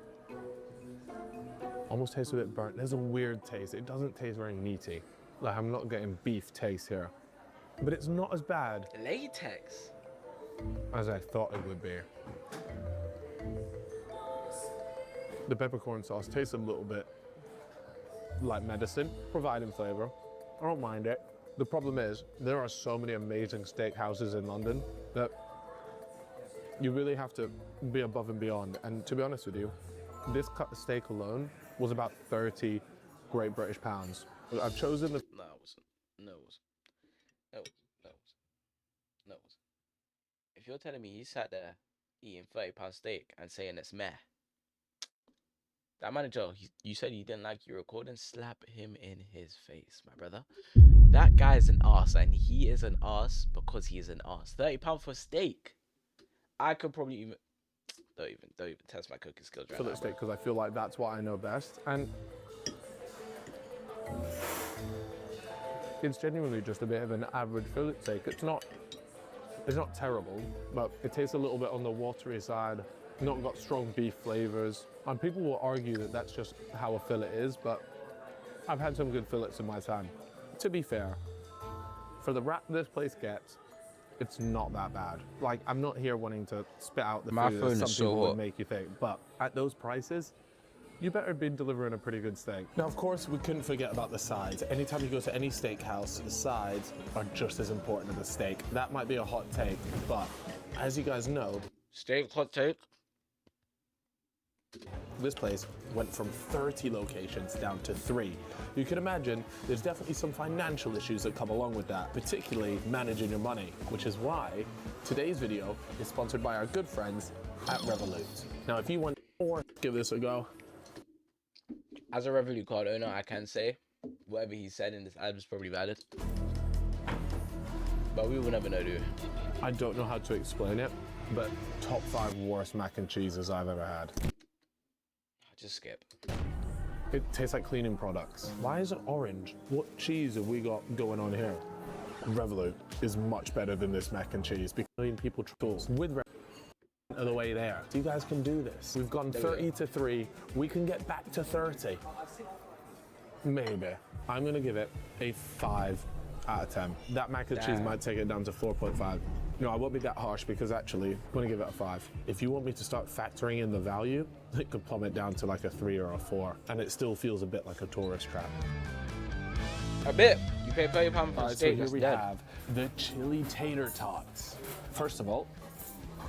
almost tastes a bit burnt. There's a weird taste. It doesn't taste very meaty. Like, I'm not getting beef taste here. But it's not as bad Latex. as I thought it would be. The peppercorn sauce tastes a little bit like medicine, providing flavor. I don't mind it. The problem is, there are so many amazing steakhouses in London that you really have to be above and beyond. And to be honest with you, this cut steak alone was about 30 Great British pounds. I've chosen the... No, it wasn't. No, it wasn't. No, it wasn't. No, it wasn't. No, it wasn't. If you're telling me he sat there eating £30 steak and saying it's meh, that manager, you said you didn't like your recording, slap him in his face, my brother. That guy's an ass, and he is an ass because he is an ass. £30 for steak. I could probably even don't even test my cooking skills right fillet now. steak because I feel like that's what I know best. And it's genuinely just a bit of an average fillet steak. It's not terrible, but it tastes a little bit on the watery side. Not got strong beef flavors. And people will argue that that's just how a fillet is, but I've had some good fillets in my time. To be fair, for the rap this place gets, it's not that bad. Like, I'm not here wanting to spit out the My food phone as some is so people would hot. make you think, but at those prices, you better be delivering a pretty good steak. Now, of course, we couldn't forget about the sides. Anytime you go to any steakhouse, the sides are just as important as the steak. That might be a hot take, but as you guys know, Steak, hot take. this place went from 30 locations down to 3. You can imagine there's definitely some financial issues that come along with that, particularly managing your money, which is why today's video is sponsored by our good friends at Revolut. Now, if you want more, give this a go. As a Revolut card owner, I can say whatever he said in this ad is probably valid. But we will never know, do we? I don't know how to explain it, but top 5 worst mac and cheeses I've ever had. Just skip. It tastes like cleaning products. Why is it orange? What cheese have we got going on here? Revolut is much better than this mac and cheese because people tools with Revolut are the way there. You guys can do this. We've gone 30 to 3. We can get back to 30. Maybe. I'm gonna give it a 5 out of 10. That mac and cheese might take it down to 4.5. No, I won't be that harsh because actually, I'm gonna give it a 5. If you want me to start factoring in the value, it could plummet down to like a 3 or a 4, and it still feels a bit like a tourist trap. A bit. You pay £30 for a Alright, so steak. here That's we dead. have the chili tater tots. First of all,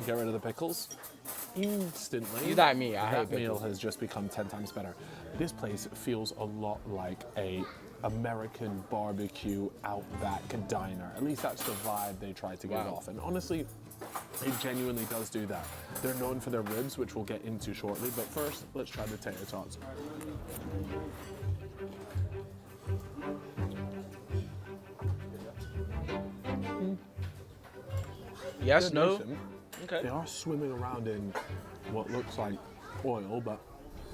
get rid of the pickles. Instantly, You like me, I that hate meal pickles. has just become 10 times better. This place feels a lot like a American barbecue outback diner. At least that's the vibe they try to give Wow. off. And honestly, it genuinely does do that. They're known for their ribs, which we'll get into shortly. But first, let's try the tater tots. Yes, They're no. decent. Okay. They are swimming around in what looks like oil, but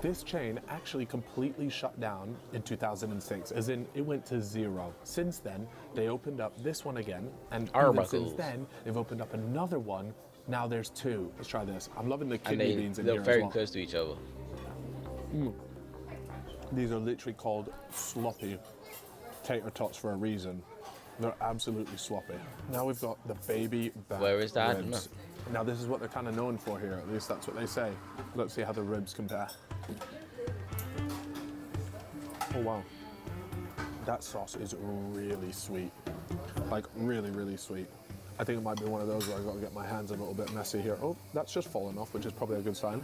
this chain actually completely shut down in 2006, as in it went to 0. Since then, they opened up this one again, and even Arbuckles. since then, they've opened up another one. Now there's 2. Let's try this. I'm loving the And kidney beans in they're here as very well. close to each other. These are literally called sloppy tater tots for a reason. They're absolutely sloppy. Now we've got the baby back Where is that? ribs. Now this is what they're kind of known for here, at least that's what they say. Let's see how the ribs compare. Oh wow. That sauce is really sweet. Like really, really sweet. I think it might be one of those where I've got to get my hands a little bit messy here. Oh, that's just fallen off, which is probably a good sign.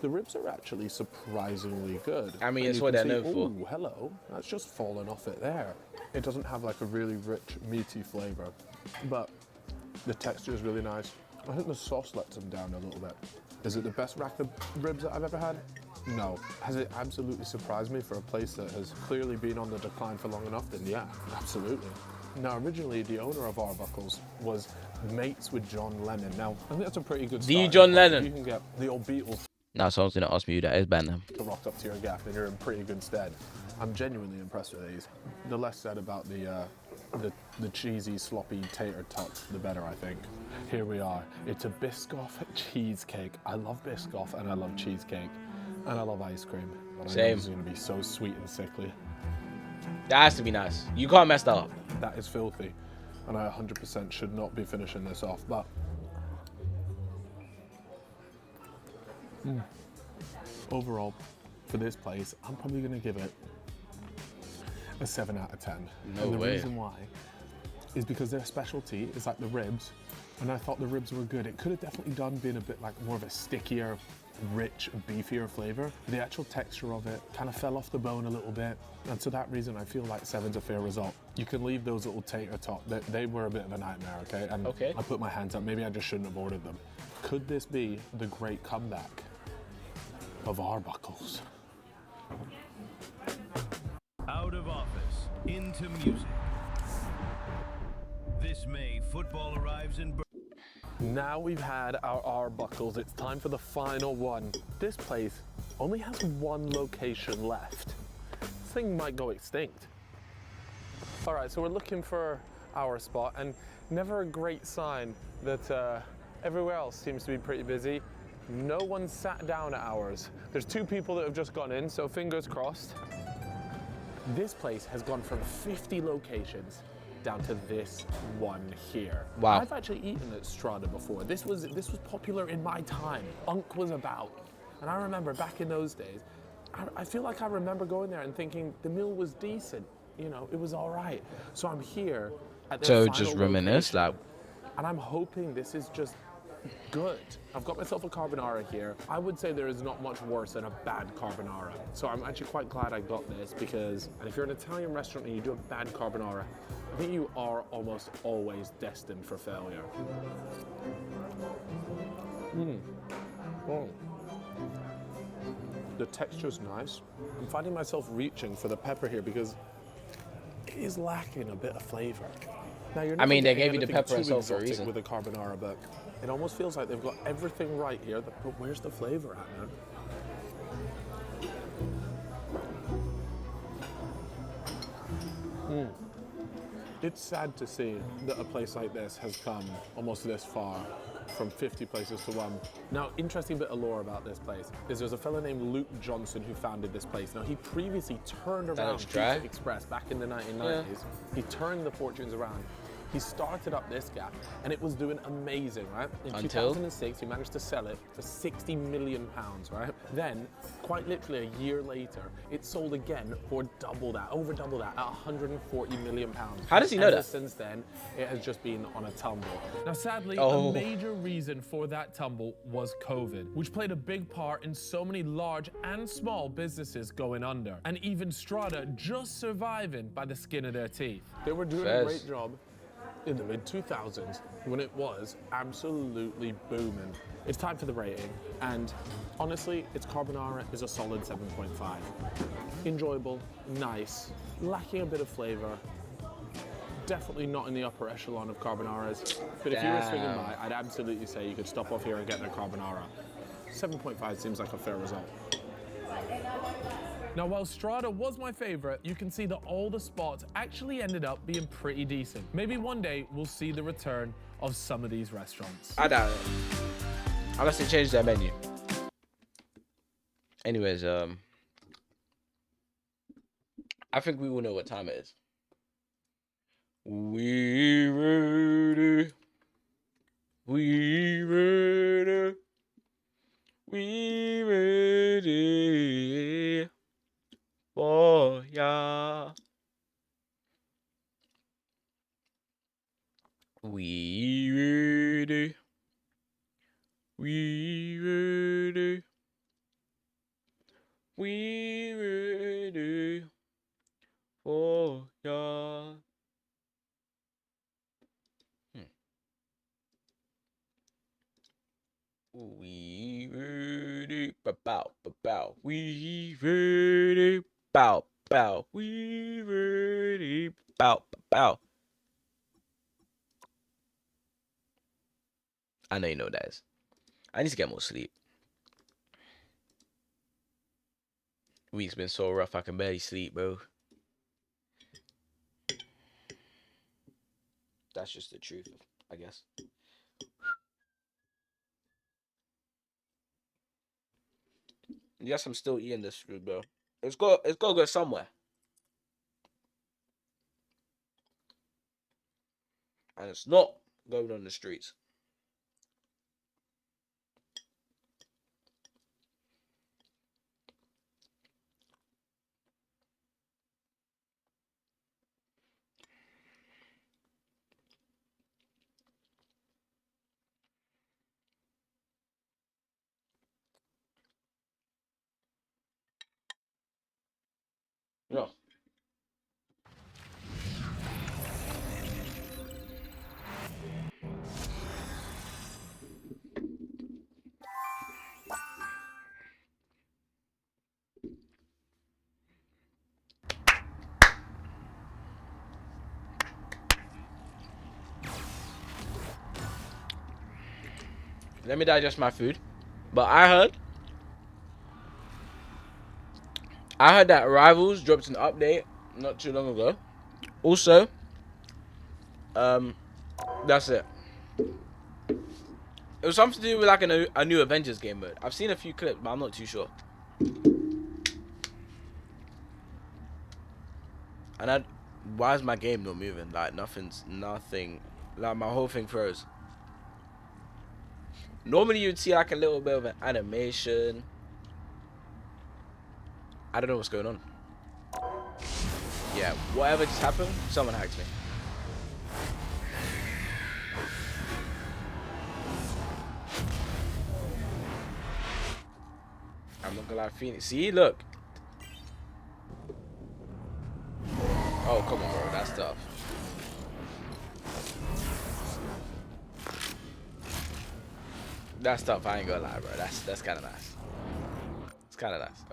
The ribs are actually surprisingly good. I mean, And it's you what can they're see- known for. Ooh, hello. That's just fallen off it there. It doesn't have like a really rich, meaty flavor, but the texture is really nice. I think the sauce lets them down a little bit. Is it the best rack of ribs that I've ever had? No. Has it absolutely surprised me for a place that has clearly been on the decline for long enough? Then yeah, absolutely. Now, originally, the owner of Arbuckles was mates with John Lennon. Now, I think that's a pretty good The starting John point. Lennon. You can get the old Beatles Now someone's gonna ask me who that is, ban them. rocked up to your gap, then you're in pretty good stead. I'm genuinely impressed with these. The less said about the the cheesy, sloppy tater tots, the better, I think. Here we are. It's a Biscoff cheesecake. I love Biscoff and I love cheesecake and I love ice cream. But I know Same. it's going to be so sweet and sickly. That has to be nice. You can't mess that up. That is filthy. And I 100% should not be finishing this off, but overall, for this place, I'm probably going to give it a 7 out of 10. No and the way. reason why is because their specialty is like the ribs, and I thought the ribs were good. It could have definitely done being a bit like more of a stickier, rich, beefier flavor. The actual texture of it kind of fell off the bone a little bit, and for that reason, I feel like 7's a fair result. You can leave those little tater tots. They were a bit of a nightmare, okay? And Okay. I put my hands up. Maybe I just shouldn't have ordered them. Could this be the great comeback of Arbuckles? Out of office, into music. This May, football arrives in Now we've had our Arbuckles, it's time for the final one. This place only has one location left. This thing might go extinct. All right, so we're looking for our spot, and never a great sign that everywhere else seems to be pretty busy. No one sat down at ours. There's 2 people that have just gone in, so fingers crossed. This place has gone from 50 locations down to this one here. Wow. I've actually eaten at Strada before. This was popular in my time. Unk was about. And I remember back in those days, I feel like I remember going there and thinking the meal was decent. You know, it was all right. So I'm here at their So final just reminisce, location, like, and I'm hoping this is just good. I've got myself a carbonara here. I would say there is not much worse than a bad carbonara. So I'm actually quite glad I got this because, and if you're an Italian restaurant and you do a bad carbonara, I think you are almost always destined for failure. Oh. The texture's nice. I'm finding myself reaching for the pepper here because it is lacking a bit of flavor. Now, you're I never mean, they getting gave you the anything pepper and too salt for a exotic reason. with a carbonara, but it almost feels like they've got everything right here. But where's the flavor at, man? It's sad to see that a place like this has come almost this far from 50 places to one. Now, interesting bit of lore about this place is there's a fellow named Luke Johnson who founded this place. Now, he previously turned around looks dry. Pizza Express back in the 1990s. He turned the fortunes around. He started up this gap and it was doing amazing, right? In Until? 2006, he managed to sell it for 60 million pounds, right? Then, quite literally a year later, it sold again for double that, over double that, at 140 million pounds. How does he know Ever that? Since then, it has just been on a tumble. Now, sadly, Oh. a major reason for that tumble was COVID, which played a big part in so many large and small businesses going under, and even Strada just surviving by the skin of their teeth. They were doing Fez. a great job in the mid-2000s when it was absolutely booming. It's time for the rating, and honestly, its carbonara is a solid 7.5. Enjoyable, nice, lacking a bit of flavor. Definitely not in the upper echelon of carbonaras, but if you were swinging Damn. by, I'd absolutely say you could stop off here and get their carbonara. 7.5 seems like a fair result. Now, while Strada was my favorite, you can see that all the spots actually ended up being pretty decent. Maybe one day we'll see the return of some of these restaurants. I doubt it. Unless they change their menu. Anyways, I think we will know what time it is. We ready. We ready. We ready. Oh yeah. We ready. We ready. We ready. Oh yeah. We ready. Bow, bow. We ready. Bow, bow. We ready. Bow, bow. I know you know what that is. I need to get more sleep. Week's been so rough, I can barely sleep, bro. That's just the truth, I guess. Yes, I'm still eating this food, bro. It's got to go somewhere, and it's not going on the streets. No. Let me digest my food. But I heard that Rivals dropped an update not too long ago. Also, um, that's it. It was something to do with like a new Avengers game mode. I've seen a few clips, but I'm not too sure. And why is my game not moving? Like nothing. Like my whole thing froze. Normally you'd see like a little bit of an animation. I don't know what's going on. Yeah, whatever just happened, someone hacked me. I'm not gonna lie, Phoenix. See, look. Oh, come on, bro. That's tough. That's tough. I ain't gonna lie, bro. That's kind of nice. It's kind of nice.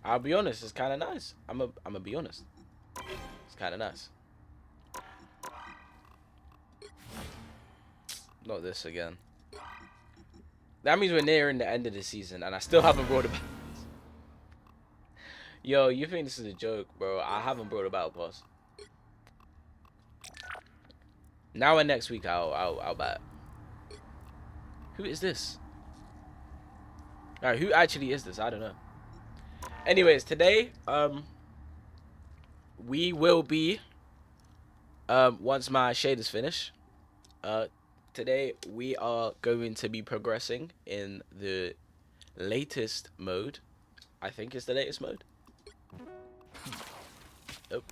I'll be honest. It's kind of nice. I'm gonna be honest. It's kind of nice. Not this again. That means we're nearing the end of the season, and I still haven't brought it back. Yo, you think this is a joke, bro? I haven't brought a battle pass. Now and next week, I'll buy it. Who is this? Alright, who actually is this? I don't know. Anyways, today, we will be, once my shade is finished, today we are going to be progressing in the latest mode. I think it's the latest mode. Oh.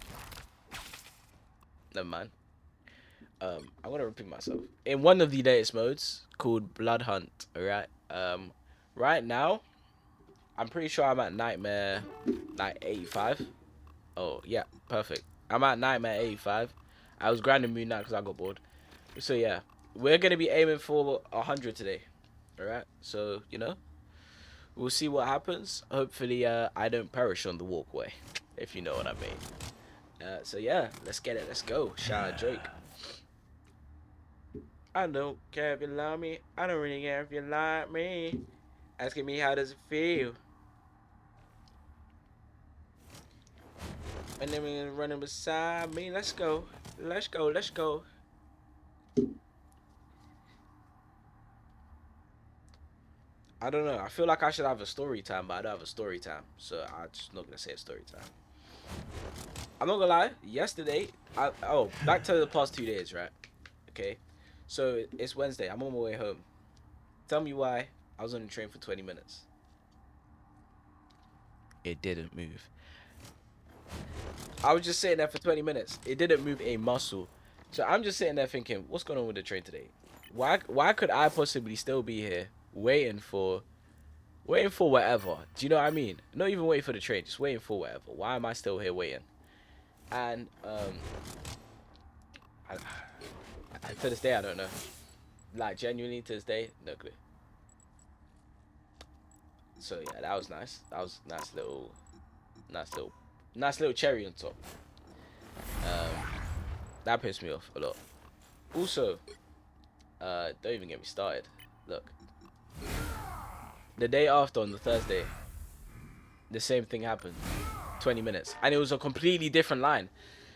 Never mind. I'm gonna repeat myself. In one of the latest modes called Blood Hunt, alright? Right now, I'm pretty sure I'm at Nightmare like 85. Oh, yeah, perfect. I'm at Nightmare 85. I was grinding Moon Knight because I got bored. So yeah, we're gonna be aiming for 100 today. Alright? So, you know, we'll see what happens. Hopefully, I don't perish on the walkway, if you know what I mean. So yeah, let's get it. Let's go. Shout out Drake. I don't care if you love me. I don't really care if you like me. Asking me how does it feel. And then running beside me. Let's go. Let's go. Let's go. I don't know. I feel like I should have a story time, but I don't have a story time. So I'm just not going to say a story time. I'm not going to lie. Yesterday, back to the past 2 days, right? Okay. So it's Wednesday. I'm on my way home. Tell me why I was on the train for 20 minutes. It didn't move. I was just sitting there for 20 minutes. It didn't move a muscle. So I'm just sitting there thinking, what's going on with the train today? Why could I possibly still be here waiting for whatever? Do you know what I mean? Not even waiting for the train, just waiting for whatever. Why am I still here waiting? And to this day I don't know. Like genuinely to this day, no clue. So yeah, that was nice. That was nice little cherry on top. That pissed me off a lot. Also, don't even get me started. Look, the day after on the Thursday, the same thing happened. 20 minutes, and it was a completely different line.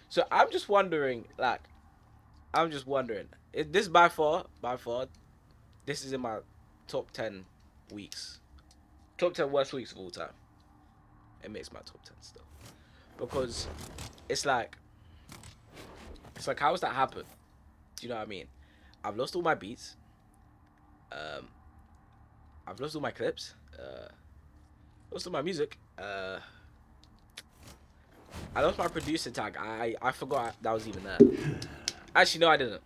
So I'm just wondering, like, this by far, this is in my top 10 weeks, top 10 worst weeks of all time. It makes my top 10 still, because it's like, how does that happen? Do you know what I mean? I've lost all my beats. I've lost all my clips. Lost all my music. I lost my producer tag. I forgot that was even there. Actually, no, I didn't.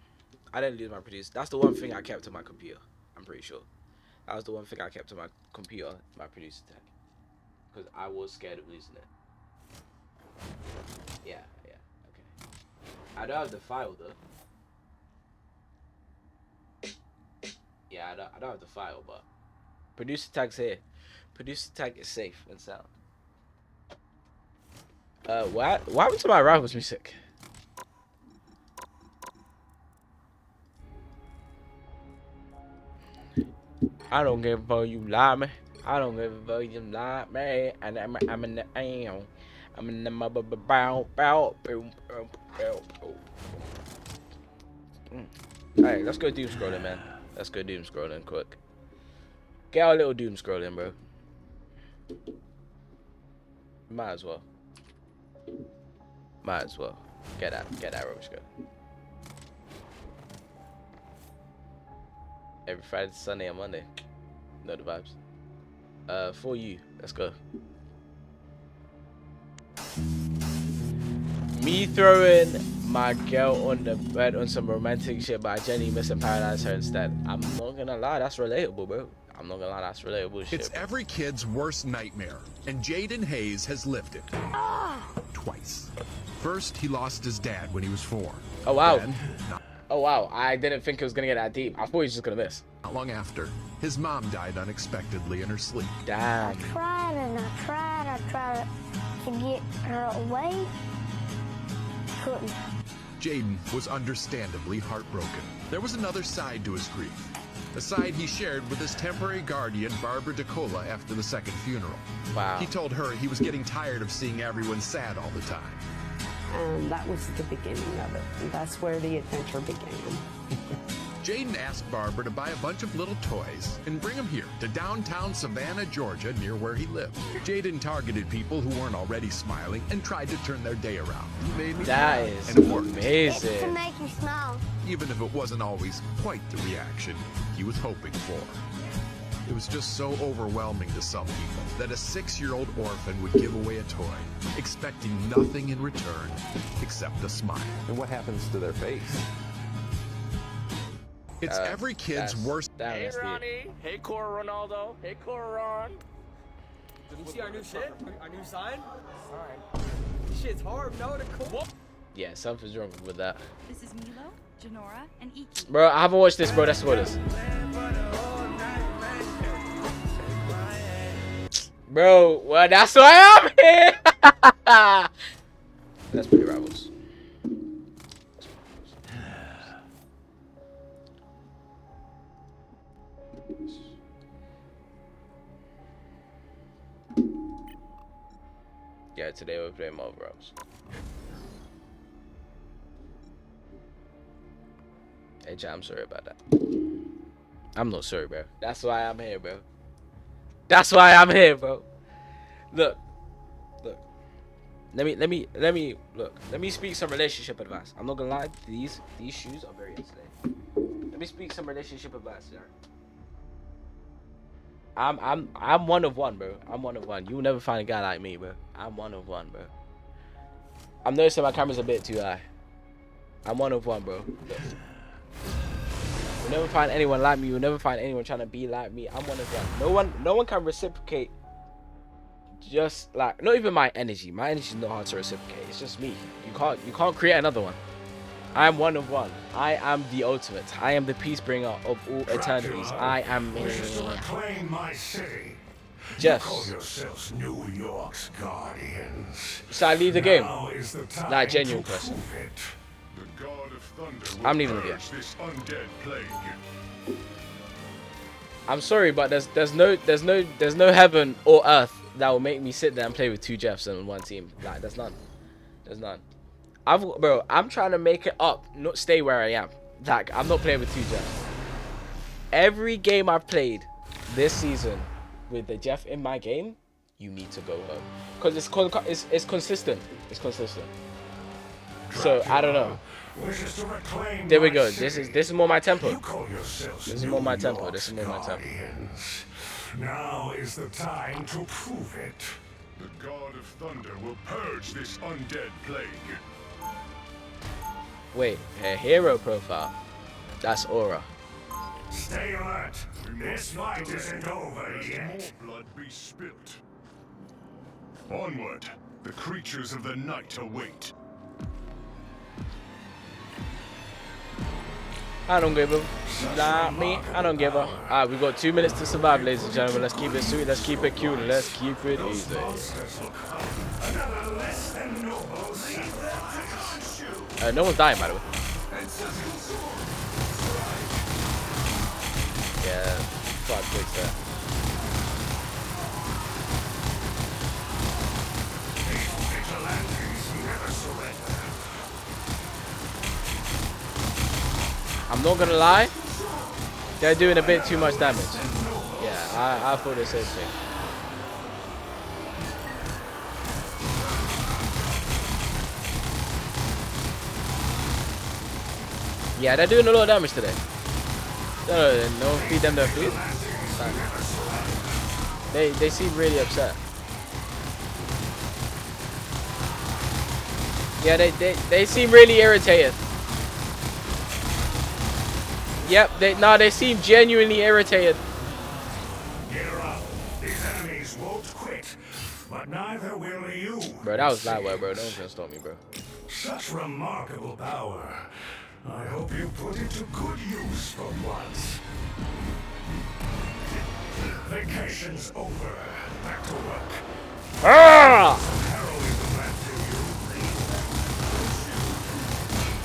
I didn't lose my producer. That's the one thing I kept on my computer. I'm pretty sure. That was the one thing I kept on my computer, my producer tag. Because I was scared of losing it. Yeah, okay. I don't have the file, though. Yeah, I don't have the file, but producer tag's here. Producer tag is safe and sound. What happened to my rivals music? I don't give a fuck you lie me. I don't give a fuck you lie me. And I'm in the bow. Alright, let's go doom scrolling, man. Let's go doom scrolling quick. Get our little doom scrolling, bro. Might as well. Get that rubbish go. Every Friday, Sunday, and Monday. Know the vibes. For you, let's go. Me throwing my girl on the bed on some romantic shit, but I genuinely miss and paralyze her instead. I'm not gonna lie, that's relatable, bro. I'm not gonna lie, that's relatable shit. It's bro. every kid's worst nightmare, and Jaden Hayes has lived it. Twice. First, he lost his dad when he was 4. Oh wow. Then, Oh wow, I didn't think it was gonna get that deep. I thought he was just gonna miss. not long after, his mom died unexpectedly in her sleep. Damn. I tried to get her away. Couldn't. Jaden was understandably heartbroken. There was another side to his grief. A side he shared with his temporary guardian, Barbara DeCola, after the second funeral. Wow. He told her he was getting tired of seeing everyone sad all the time. And that was the beginning of it. And that's where the adventure began. Jaden asked Barbara to buy a bunch of little toys and bring them here to downtown Savannah, Georgia, near where he lived. Jaden targeted people who weren't already smiling and tried to turn their day around. He made me That smile, is and it worked. It's to amazing. make you smile. Even if it wasn't always quite the reaction he was hoping for. It was just so overwhelming to some people that a 6-year-old orphan would give away a toy, expecting nothing in return except a smile. And what happens to their face? It's every kid's worst. Hey Ronnie. Hey Cora Ronaldo. Hey Cora Ron. Did you see our new shit? Our new sign? This shit's hard, no? The cool. Yeah, something's wrong with that. This is Milo, Janora, and Iki. Bro, I haven't watched this, bro. That's spoilers. Bro, well, that's why I'm here. That's pretty rivals. Yeah, today we're playing Marvel Rivals. Hey, Jay, I'm sorry about that. I'm not sorry, bro. That's why I'm here, bro. That's why I'm here, bro. Look. Let me speak some relationship advice. I'm not gonna lie, these shoes are very insane. Let me speak some relationship advice, sir. I'm one of one, bro. I'm one of one. You'll never find a guy like me, bro. I'm one of one, bro. I'm noticing my camera's a bit too high. I'm one of one, bro. Look. You'll never find anyone like me. You'll never find anyone trying to be like me. I'm one of one. No one can reciprocate. Just like, not even my energy. My energy is not hard to reciprocate. It's just me. You can't create another one. I am one of one. I am the ultimate. I am the peace bringer of all eternities. I am me. Reclaim my city. Jeffs. Call yourselves New York's guardians. So I leave the game. Now is the time Nah, genuine to question. prove it. The god of thunder will I'm leaving the game. purge this undead plague. I'm sorry, but there's no heaven or earth that will make me sit there and play with 2 Jeffs on one team. Like, there's none. There's none. Bro, I'm trying to make it up, not stay where I am. Like, I'm not playing with two Jeffs. Every game I've played this season with the Jeff in my game, you need to go home. Because it's consistent. It's consistent. So, I don't know. There we go. This is more my tempo. This is more my tempo. This is more my tempo. Now is the time to prove it. The God of Thunder will purge this undead plague. Wait, a hero profile. That's Aura. Stay alert. This fight isn't over yet. More blood be spilt. Onward. The creatures of the night await. I don't give a not me. I don't give a. Alright, we got 2 minutes to survive, ladies and gentlemen. Let's keep it sweet. Let's keep it cute. Let's keep it easy. No one's dying, by the way. Yeah, thought I'd fix that. I'm not gonna lie, they're doing a bit too much damage. Yeah, I thought the same thing. Yeah, they're doing a lot of damage today. No, feed them their food. They seem really upset. Yeah, they seem really irritated. Yep, they seem genuinely irritated. Gear up. These enemies won't quit, but neither will you. Bro, that was light work, bro. No one's gonna stop me, bro. Such remarkable power. I hope you put it to good use for once. Vacation's over. Back to work. Ah!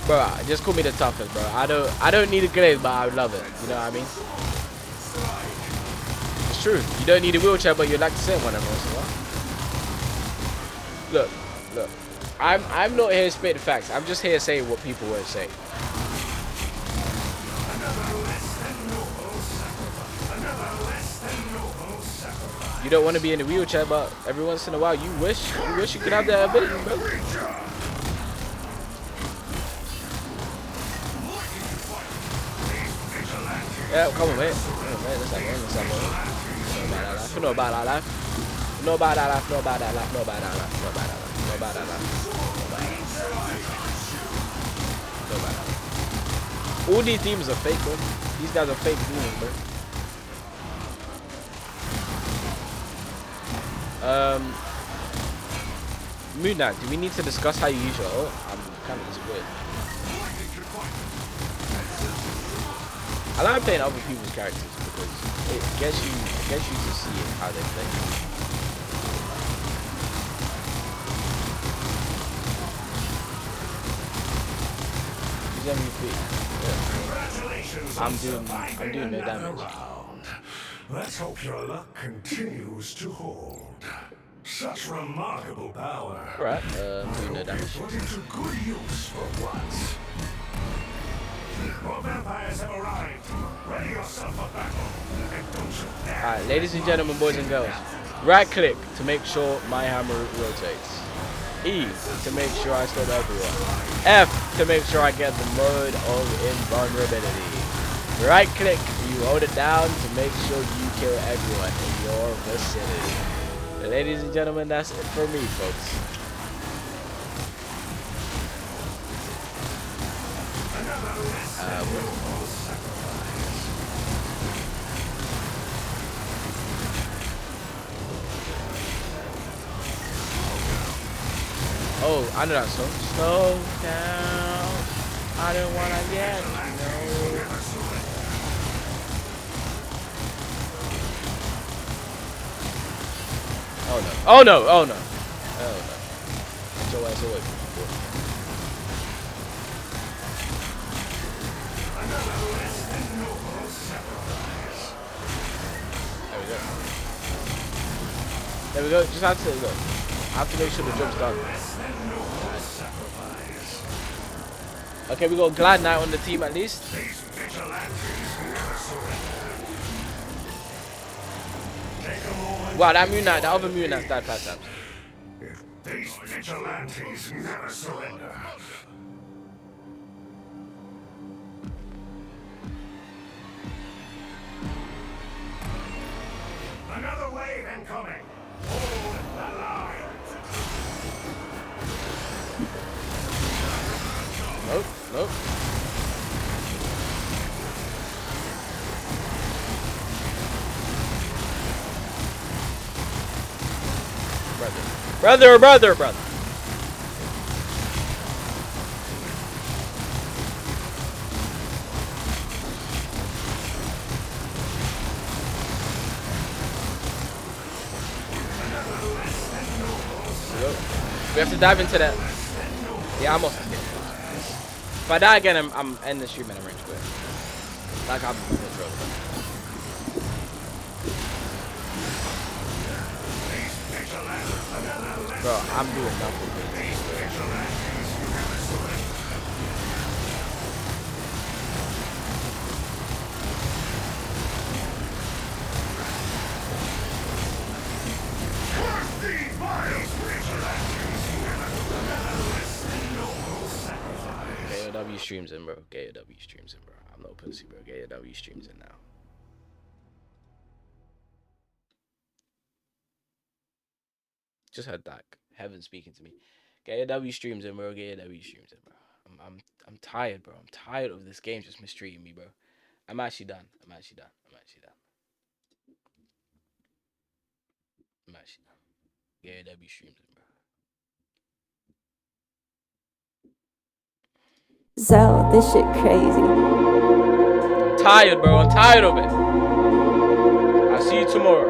Bro, just call me the toughest, bro. I don't need a grade, but I would love it. You know what I mean? It's true. You don't need a wheelchair, but you like to sit in one every once in a while. Look. I'm not here to spit the facts. I'm just here to say what people won't say. You don't want to be in a wheelchair, but every once in a while you wish you could have that ability, bro. Yeah, come on, mate. Let's have one. You know about that life. You know about that life. Know about that life. Know about that life. Know about that life. Know about that life. Know about that life. All these demons are fake, bro. These guys are fake demons, bro. Moon Knight, do we need to discuss how you use your ult? I'm kind of disappointed. I like playing other people's characters because it gets you to see how they play. He's MVP. Yeah. I'm doing no damage. Let's hope your luck continues to hold. Such remarkable power. Right, doing no damage. Put it to good use for once. More vampires have arrived. Ready yourself for battle. And don't you dare. Alright, ladies and gentlemen, boys and girls. Right click to make sure my hammer rotates. E to make sure I stop everyone. F to make sure I get the mode of invulnerability. Right click, you hold it down to make sure you kill everyone in your vicinity. Ladies and gentlemen, that's it for me, folks. Oh, I know that song. Slow down. I don't wanna get no. Oh no. Oh no. Oh no. Oh no. Get your ass away from me, boy. There we go. There we go. Just have to look. I have to make sure the job's done. Okay, we got Glad Knight on the team at least. Wow, that Moon Knight, the other Moon Knight's died 5 times. These vigilantes never surrender. Another wave incoming. Hold the line. Nope, nope. Brother. We have to dive into that. Yeah, I'm off this game. If I die again, I'm ending the stream and I'm range quit. Like I'm control. Bro, I'm doing nothing. Get your W streams in, bro. Get your W streams in, bro. I'm no pussy, bro. Get your W streams in now. Just heard that. Heaven speaking to me. Get your W streams in, bro. Get your W streams in, bro. I'm tired, bro. I'm tired of this game just mistreating me, bro. I'm actually done. I'm actually done. Get your W streams in, bro. So, this shit crazy. I'm tired, bro. I'm tired of it. I'll see you tomorrow.